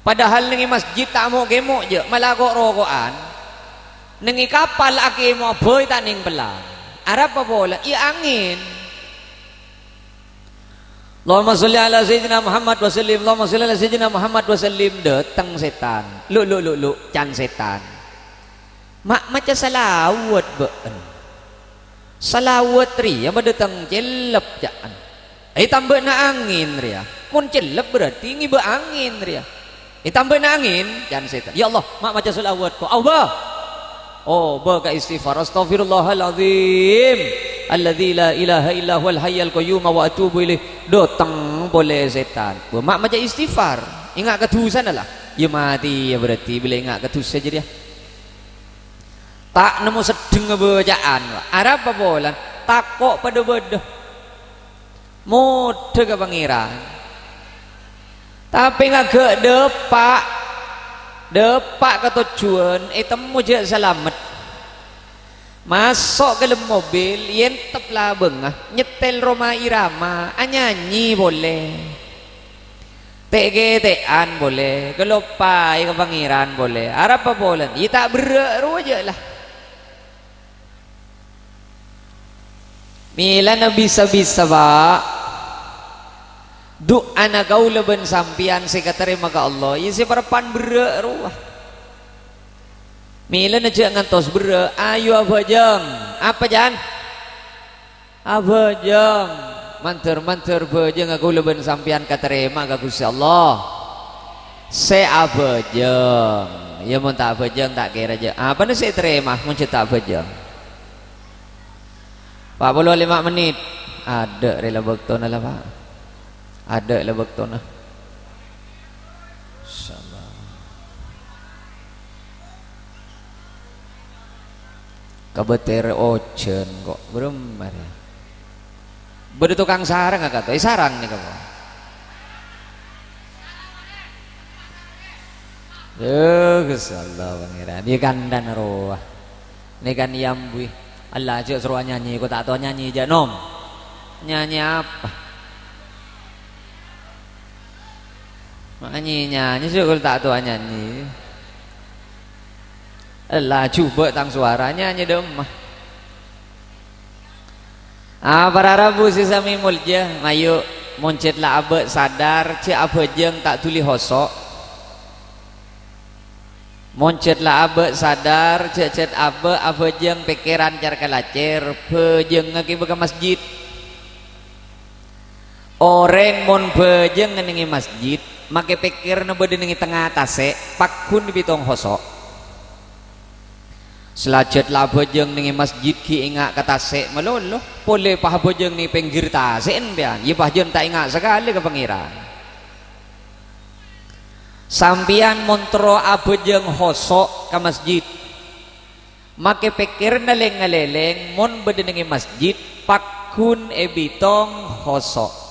Speaker 1: padahal nengi masjid tak mau kemo je malah kok rokokan nengi kapal akemo boy tak ning pelang arab apa bola iya angin Allahumma sholli ala sayyidina Muhammad wa sallim Allahumma sholli ala sayyidina Muhammad wa sallim datang setan lu can setan mak macam salawat beun salawat ria datang celep jaan tambah na angin ria mun celep berarti ngi be angin ria tambah na angin can setan ya Allah mak macam salawat ko Allah baka istighfar astaghfirullahalazim alladzi la ilaha illa huwal hayyul qayyum wa atubu ilaih datang boleh setan mak macam istighfar ingat ketusan lah ya mati ya berarti bila ingat ketus saja dia tak nemu sedeng bacaan arab apa bolan takok pada bedah mode ke pangeran tapi ngagak depak ke tujuan temu je selamat masuk ke dalam mobil yentep lah bengah nyetel Roma Irama nyanyi boleh tegetean boleh kelopai ke pangeran boleh arab apa bolan ya tak beru aja lah mila na bisa-bisa ba doa na kau leben sampian sekaterima ka Allah ya si parapan beruah mila na jangan tos beru ayo abajang apa jan abajang manter bajang aku leben sampian katerima ka Gusti Allah se abajang ya mun tak abajang tak kira aja apa na se terima mun tak abajang 45 menit ada rela waktu na lah pak ada lah waktu na sabar kabeter ocean kok belum ada beda tukang sarang nggak kata sarang nih kamu kesalah pangeran ini kan dan roh ini kan yambui Allah cik suruh nyanyi, kau tak tahu nyanyi je nom. Nyanyi apa? Nyanyi cik kau tak tahu nyanyi. Allah coba tang suaranya nyanyi demah. Para rabu sisami mulja, mayu moncet lah abe sadar, cik apa jeng tak tuli hosok. Moncet lah abe sadar, cek abe jeng pikiran car kalacer, pejeng ngaki beka masjid. Orang mon pejeng ngenengi masjid, make pikir na bedenengi tengah tase, pakun di bitong hosok. Selajat lah bejeng nengi masjid ki ingat kata se melolo, boleh pah bejeng ni pinggir tase enbian, ye pah jen tak ingat sekali ke pangeran. Sampian montro abejeng hosok ke masjid, make pikir naleng-ngaleleng mon bedenengi masjid pakun ebitong hosok.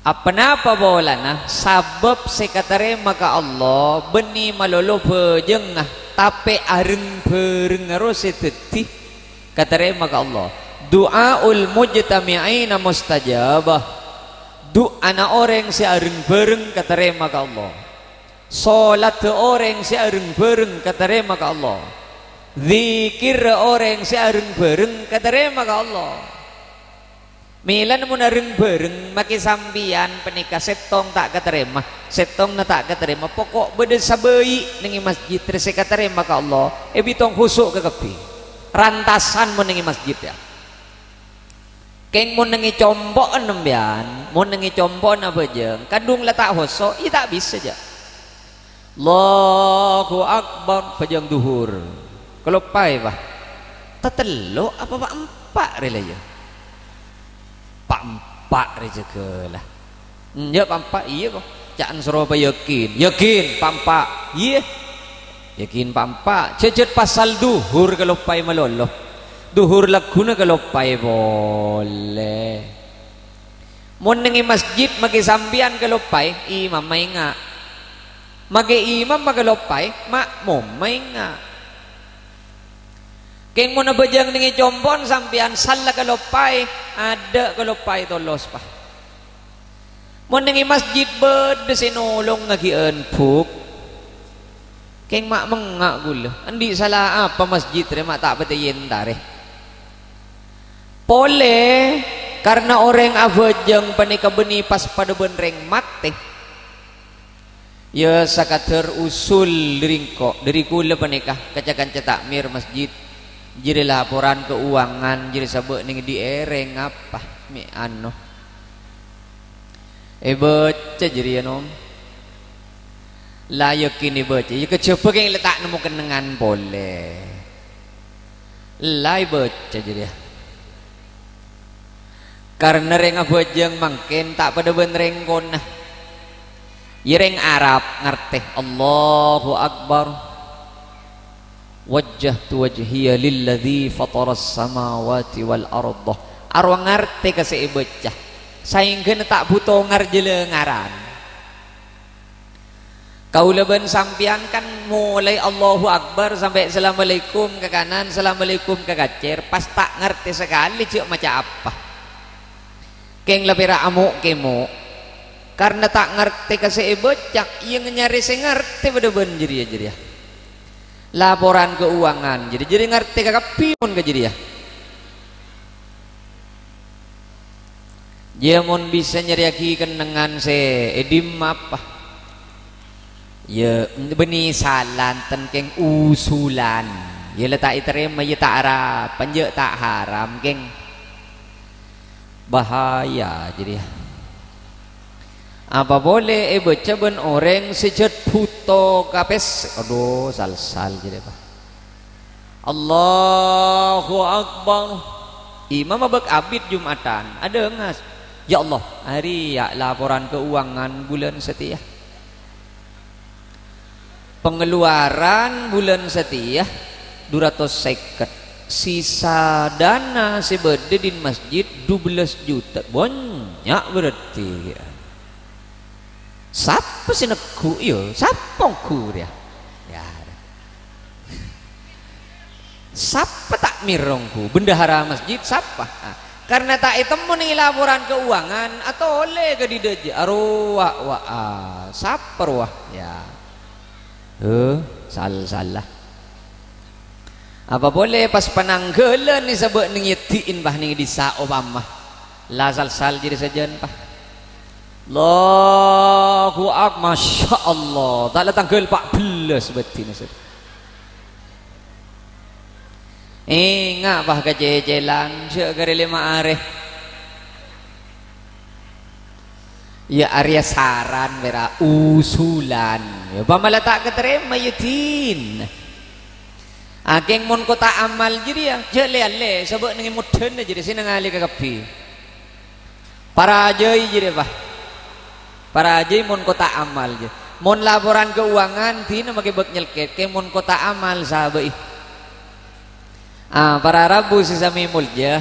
Speaker 1: Apa bolana sabab sekatare maka Allah beni malolo bejeng tapi areng bereng harus tetih katare maka Allah doaul mujtami'ina mustajabah. Doa orang si areng bereng katare maka Allah. Salat orang si areng bereng katare maka Allah. Zikir orang si areng bereng katare maka Allah. Milan mun areng bereng maki sambian penikah setong tak katerima, setong na tak katerima, pokok bede sabei nengi masjid terus katerima ka Allah, bitong husuk ke kepi. Rantasan mun nengi masjid ya. Keng mun nengi combok enembian, mun nengi combok na bejeng, kadung letak husuk, i tak bisa aja. Allahu Akbar bejeng duhur. Kalau pai bah, tetelo apa pak empat relaya. Pak rezeki lah. Ya pampak iya kok. Caan Surabaya yakin pampak iya. Yakin pampak. Cecet pasal duhur kalau pai malolo. Duhur laguna kalau pai boleh. Mun nengi masjid magi sambian kalau pai imam mainga. Magi imam kalau pai makmum mainga. Keng mo nabajang nengi jombon sampian salah kalopay ada kalopay tolos pa. Mo nengi masjid bede sinulong ngagian puk. Keng mak mengak gula. Andi salah apa masjid re mak tak patayin tare. Pole karena orang abajang panika beni pas pada benreng mate. Ya sakater usul ringko dari kula panika kacakan cetakmir masjid. Jadi laporan keuangan jadi sabuk ning di ereng apa mi ano baca jadi nom layak ini baca ya kecoba yang letak nemu kenangan boleh lai baca jadi karena reng abajang mangken tak pada benreng konah yereng Arab ngerti Allahu Akbar. Wajjahtu wajhiya lilladzi fataras samawati wal arda. Arwang ngerti kasih bocah. Saingkeun tak butuh ngarjele ngaran. Kaulaban sampian kan mulai Allahu Akbar sampai Assalamualaikum ke kanan, Assalamualaikum ke kacir, pas tak ngerti sekali cik macam apa. Keng lapira amuk kemo. Karena tak ngerti kasih bocah, yang nyari sing ngerti pada banjir ya. Laporan keuangan jadi ngerti kakak pion ke jadi ya dia mon bisa nyeriaki kenangan se edim apa ya beni salan keng usulan ya letak iterema ya tak arah panjek tak haram keng bahaya jadi ya apa boleh baca ben orang sejat puto kapes aduh sal jadi apa Allahu Akbar imam abak abid Jumatan ada ngas ya Allah hari ya laporan keuangan bulan setia pengeluaran bulan setia 250 sisa dana sebede di masjid 12 juta banyak berarti ya. Siapa sih neku yo? Siapa ku dia? Ya. Siapa tak mirongku bendahara masjid siapa? Karena tak itemu nih laporan keuangan atau oleh ke dideje arwah siapa ruah ya salah apa boleh pas penanggelan nih sebut ngetiin bah nih di Obama lah sal jadi saja bah Allahu akbar masya Allah tak datang tanggal 14 betul nih ingat bah kececelan cek kari 5 hari ya Arya saran bera usulan ya pamala tak keterima yutin akeng mon kota amal jadi ya jele sebab nengi mudhen jadi sini ngali ke kapi para ajai jadi bah para ajai mon kota amal je mon laporan keuangan tina make bek nyelket ke mon kota amal sahabat para Rabu sesami mulja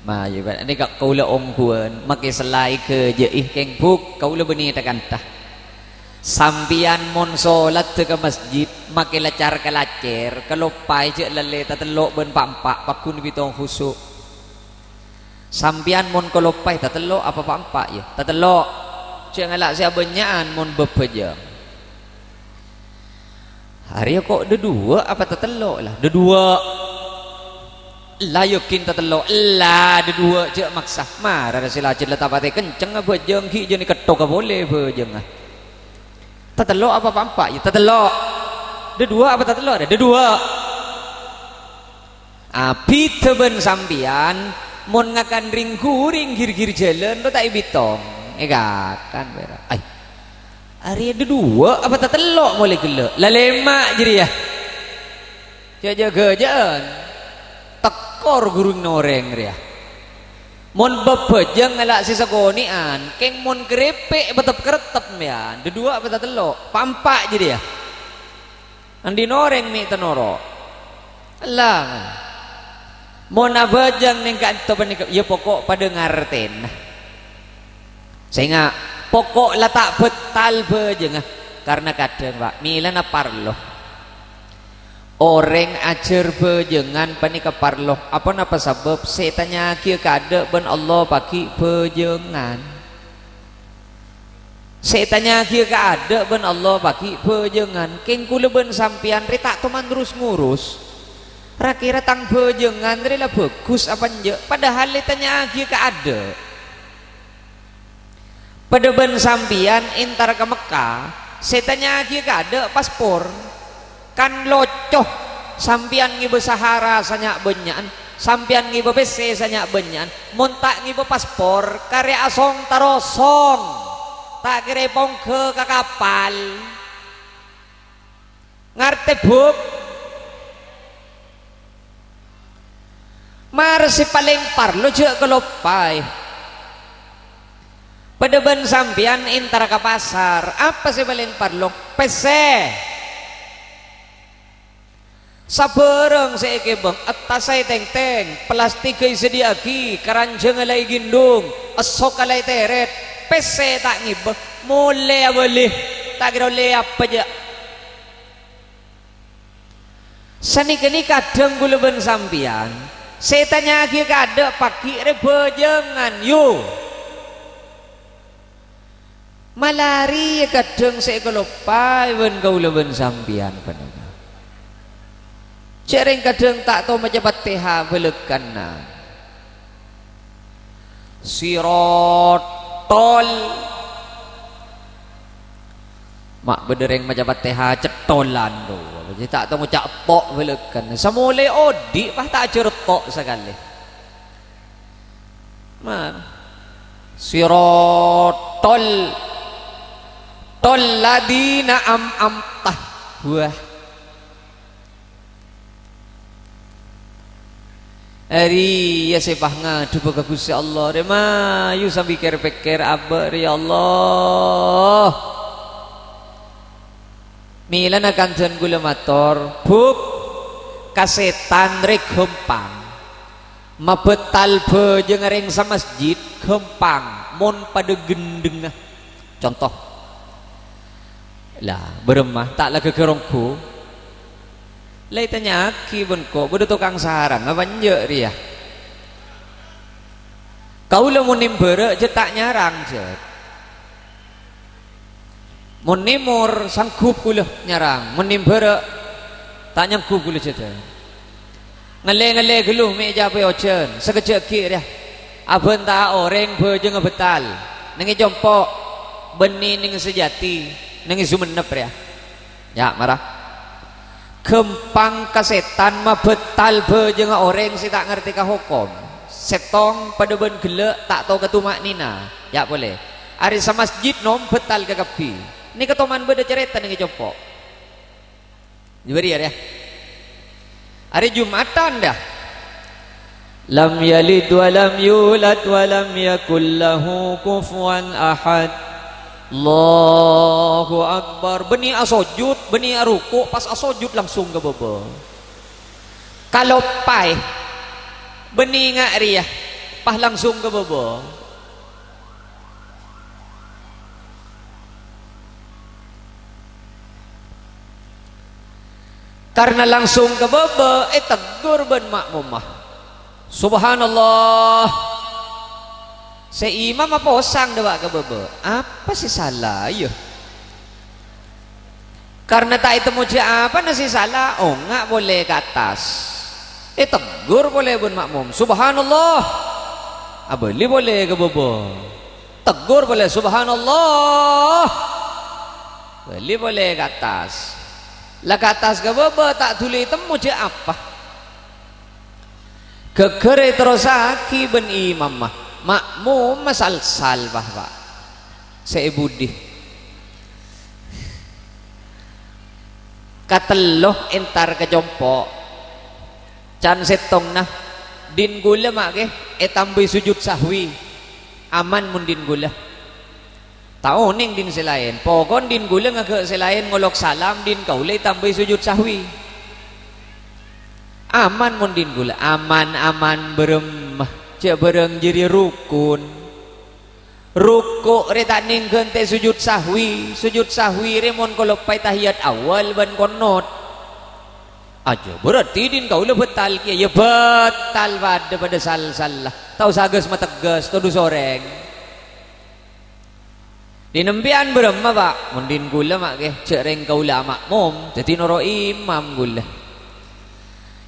Speaker 1: ma juga ini kak kaula ongkuan make selai ke jeih keng buk kaula beni takantah sampian mon solat ke masjid make lacar ke lacer kelopai je lele tatelok ben pampak pakun bitong khusuk sampian mon kelopai tatelok apa pampak ya tatelok je ngalak sia benyaan mon bepejang hari kok ada dua apa tatelok lah ada dua lah yakin tatelok lah ada dua je maksa marah sila je letak pati kenceng apa jeng ki je ni ketok boleh bejeng tatelok apa pampak ya tatelok ada dua apa tatelok ada dua api teben sampian mon ngakan ring gir jalan lo tak ibitong kan berak ay hari ada dua apa tak telok boleh gelak lah lemak jadi ya jaga-jagaan tekor gurung noreng dia mon bepejeng ngalak sisa konian keng mon kerepek betep ya ada dua apa tak telok pampak jadi ya andi noreng mi tenoro lah mon abajang neng kanto panik ya pokok pada ngarten sehingga pokok letak betal bejeng karena kadang pak milan parlo orang ajar bejengan panik parlo apa napa sebab setannya kia kada ben Allah paki bejengan setannya kia kada ben Allah paki bejengan keng kula ben sampian ri tak teman terus ngurus rakira tang bejengan ri lah bagus apa nje padahal letanya kia kada pada ben sampian intar ke Mekah setannya lagi ada paspor kan locoh sampian ngibe Sahara sanyak benyan sampian ngibe PC sanyak benyan montak ngibe paspor karya asong tarosong tak kira pong ke kapal ngarte buk mar si paling parlo juga kelopai pada ben sampian intar ke pasar apa sih paling parlo PC sabarang seike bang atas saya teng plastik sediaki keranjang alai gindung esok alai teret PC tak ngibah mulai boleh tak kira boleh apa aja sani kini kadang gula ben sampian setannya lagi kada paki reba jangan yuk malari kadang saya kelopai ben kau leben sampian panega cereng kadang tak tahu macam Fatihah belekana sirotol mak bedereng macam Fatihah cetolan tu jadi tak tahu macam tok belekana semule odi pah tak certok sekali mak sirotol tol ladina amtah buah hari ya sepah ngadu bagus ya Allah dema yu sambil pikir apa ya Allah milan akan jan gula motor buk kasetan rek gempang mabetal bejeng ring sama masjid gempang mon pada gendeng contoh lah beremah tak lagi kerongku Lai tanya ki benko bodo tukang sarang ngapan je dia. Kau lah munim berek je tak nyarang je. Munimur sanggup kula nyarang, munim berek tak nyanggup kula je. Ngale geluh meja pe ocen, sekejap ki dia. Aben ta orang beje ngebetal. Nengi jompok beni ning sejati, nengi sumenep dia. Ya marah. Kempang kasetan mah betal beje orang si tak ngerti ka hukum. Setong pada ben gelek tak tahu ketumak nina. Ya boleh. Ari sa masjid nom betal ke kapi. Ni ketoman beda cerita nengi jompok. Diberi ya. Hari Jumatan dah. Lam yalid wa lam yulad wa lam yakul lahu kufuwan ahad. Allahu Akbar. Beni asojud, beni aruku, pas asojud langsung ke bebe. Kalau pai beni ngak riah, pas langsung ke bebe. Karena langsung ke bebe, tegur ben makmumah. Subhanallah. Seimam apa osang dewa ke bebe? Apa sih salah ya? Karena tak itu muji apa nasi salah? Oh nggak boleh ke atas. Tegur boleh ben makmum. Subhanallah. Abeli boleh ke bebe? Tegur boleh Subhanallah. Beli boleh ke atas. Lah ke atas ke bebe tak tulis temu je apa? Kekere terus aki ben imam mah. Makmum masal-sal bahwa saya budi kateloh entar ke jompok can setong nah din gula mak ke tambai sujud sahwi aman mun din gula tau ning din selain pokon din gula ngake selain ngolok salam din kaulai tambai sujud sahwi aman mun din gula aman berem cek bereng jiri rukun rukuk re tak ningkeun teh sujud sahwi re mon kalau pai tahiyat awal ban konot aja berarti din kau le betal kieu ya betal pada sal-sal lah tau sageus mah tegas tudu soreng dinempian berem mah Pak mun din gula mak ke cek reng kau la makmum dadi noro imam gula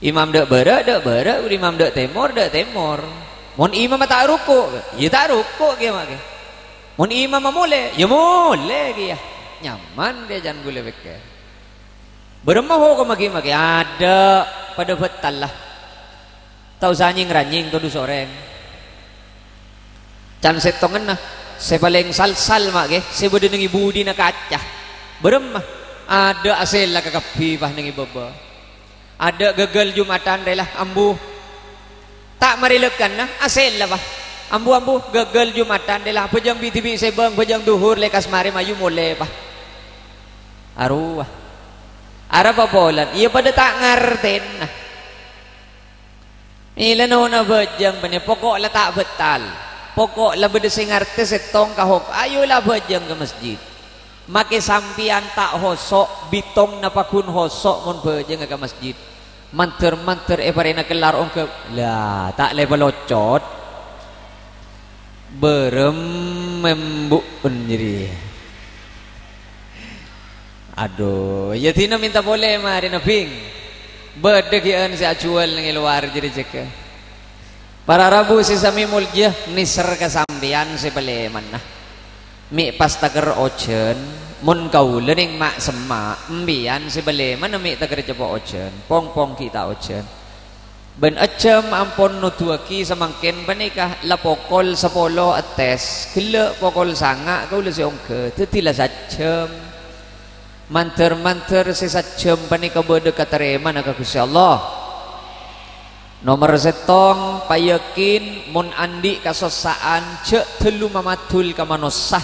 Speaker 1: imam dek berak imam dek temor mun imam tak rukuk ya tak rukuk ke mak ke mun imam boleh ya boleh ke ya nyaman dia jangan gule beke beremah ho maki ada pada betal lah tau sanying ranjing tudu soreng can setongan nah sebaleng sal-sal mak ke sebede nengi budi na kaca beremah ada asel lah kakapi bah nengi baba ada gagal Jumatan relah ambu tak marilekan nah asel lah bah ambu gagal Jumatan relah pejang bitibi sebang pejang duhur lekas mari mayu mole bah aruah ara papolan iya pada tak ngarten nah ila na bejang bane pokok lah tak betal pokok lah bede sing ngarte setong kahok ayolah bejang ke masjid make sampian tak hosok bitong na pakun hosok mon bejang ke masjid manter parena kelar ongke lah tak le balocot berem membuun jadi aduh ya tina minta boleh mari na ping bede kian si acual ngi luar jadi cek para rabu si sami mulja niser kasambian si beleman nah mi pas tager ocen mun kau lening mak semak mbian si beleman mi tager cepo ocen pong kita ocen ben acem ampon nutuaki samangken panikah la pokol sapolo ates kele pokol sanga kau le siongke tetila sacem manter si sacem panika bede katerema na Gusti Allah nomor setong payakin mun andi kasosaan cek telu mamatul kamanosah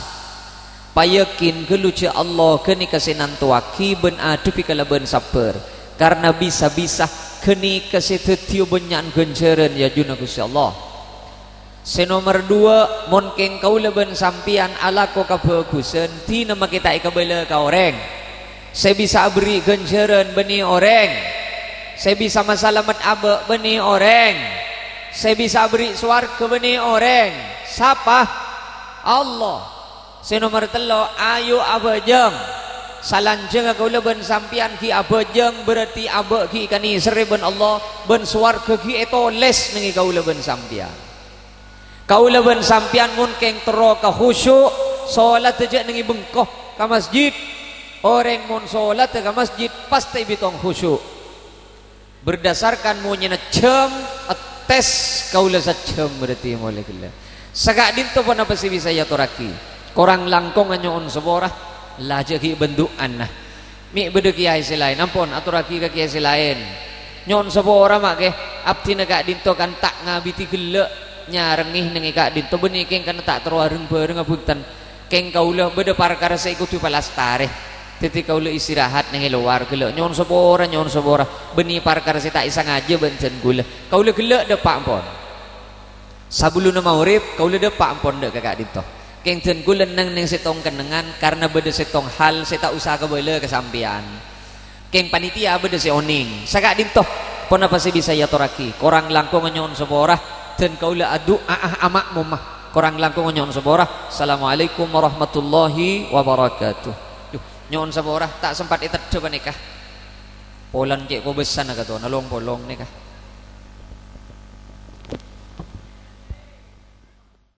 Speaker 1: payakin kelucu Allah keni kasinan tuaki ben adupi kalaban saper karena bisa-bisa keni kasetetio benyan genjeren ya juna Gusti Allah senomor dua mon keng kau leben sampian ala ko kabagusan ti nama kita ikabela ka oreng saya bisa beri genjeren beni oreng saya bisa masalamat abe beni orang, saya bisa beri swarga beni orang. Siapa? Allah. Si nomor telo ayu abajeng salanjeng kaula ben sampian ki abajeng berarti abe ki kani sereben Allah ben swarga ki etoles nengi kaula ben sampian. Kaula ben sampian mun keng tero ka khusyuk salat aja nengi bengkoh ka masjid. Orang mun salat ka masjid pasti bitong khusyuk. Berdasarkan munnya jam tes kaula sajam berarti molekula. Sagak dinto pun apa sih bisa ya toraki. Korang langkong anyoon seborah laja ki bentukan nah. Mi bede kiai selain ampun aturaki ka kiai selain. Nyon seborah mak ke abdi na kak dinto kan tak ngabiti gelek nyarengih nengi kak dinto benih keng kan tak terwareng bareng abutan. Keng kaula bede parkara saya ikuti palastare. Titi kaula istirahat nengi luar gelek nyon seborah benih parkara saya tak isa ngaja bencen gula. Kaula gelek depak ampun. Sabuluna maurib kaula depak ampun dek kakak dinto. Keng ten kula neng setong kenengan karena beda setong hal saya tak usah kebele kesampian. Keng panitia beda seoning. Sagak dintoh pun apa sih bisa ya toraki. Korang langkung nyon seborah dan kaula adu amak mumah. Korang langkung nyon seborah. Assalamualaikum warahmatullahi wabarakatuh. Nyon seborah tak sempat itu coba nikah. Polan cek ko besan kata nalong polong nikah.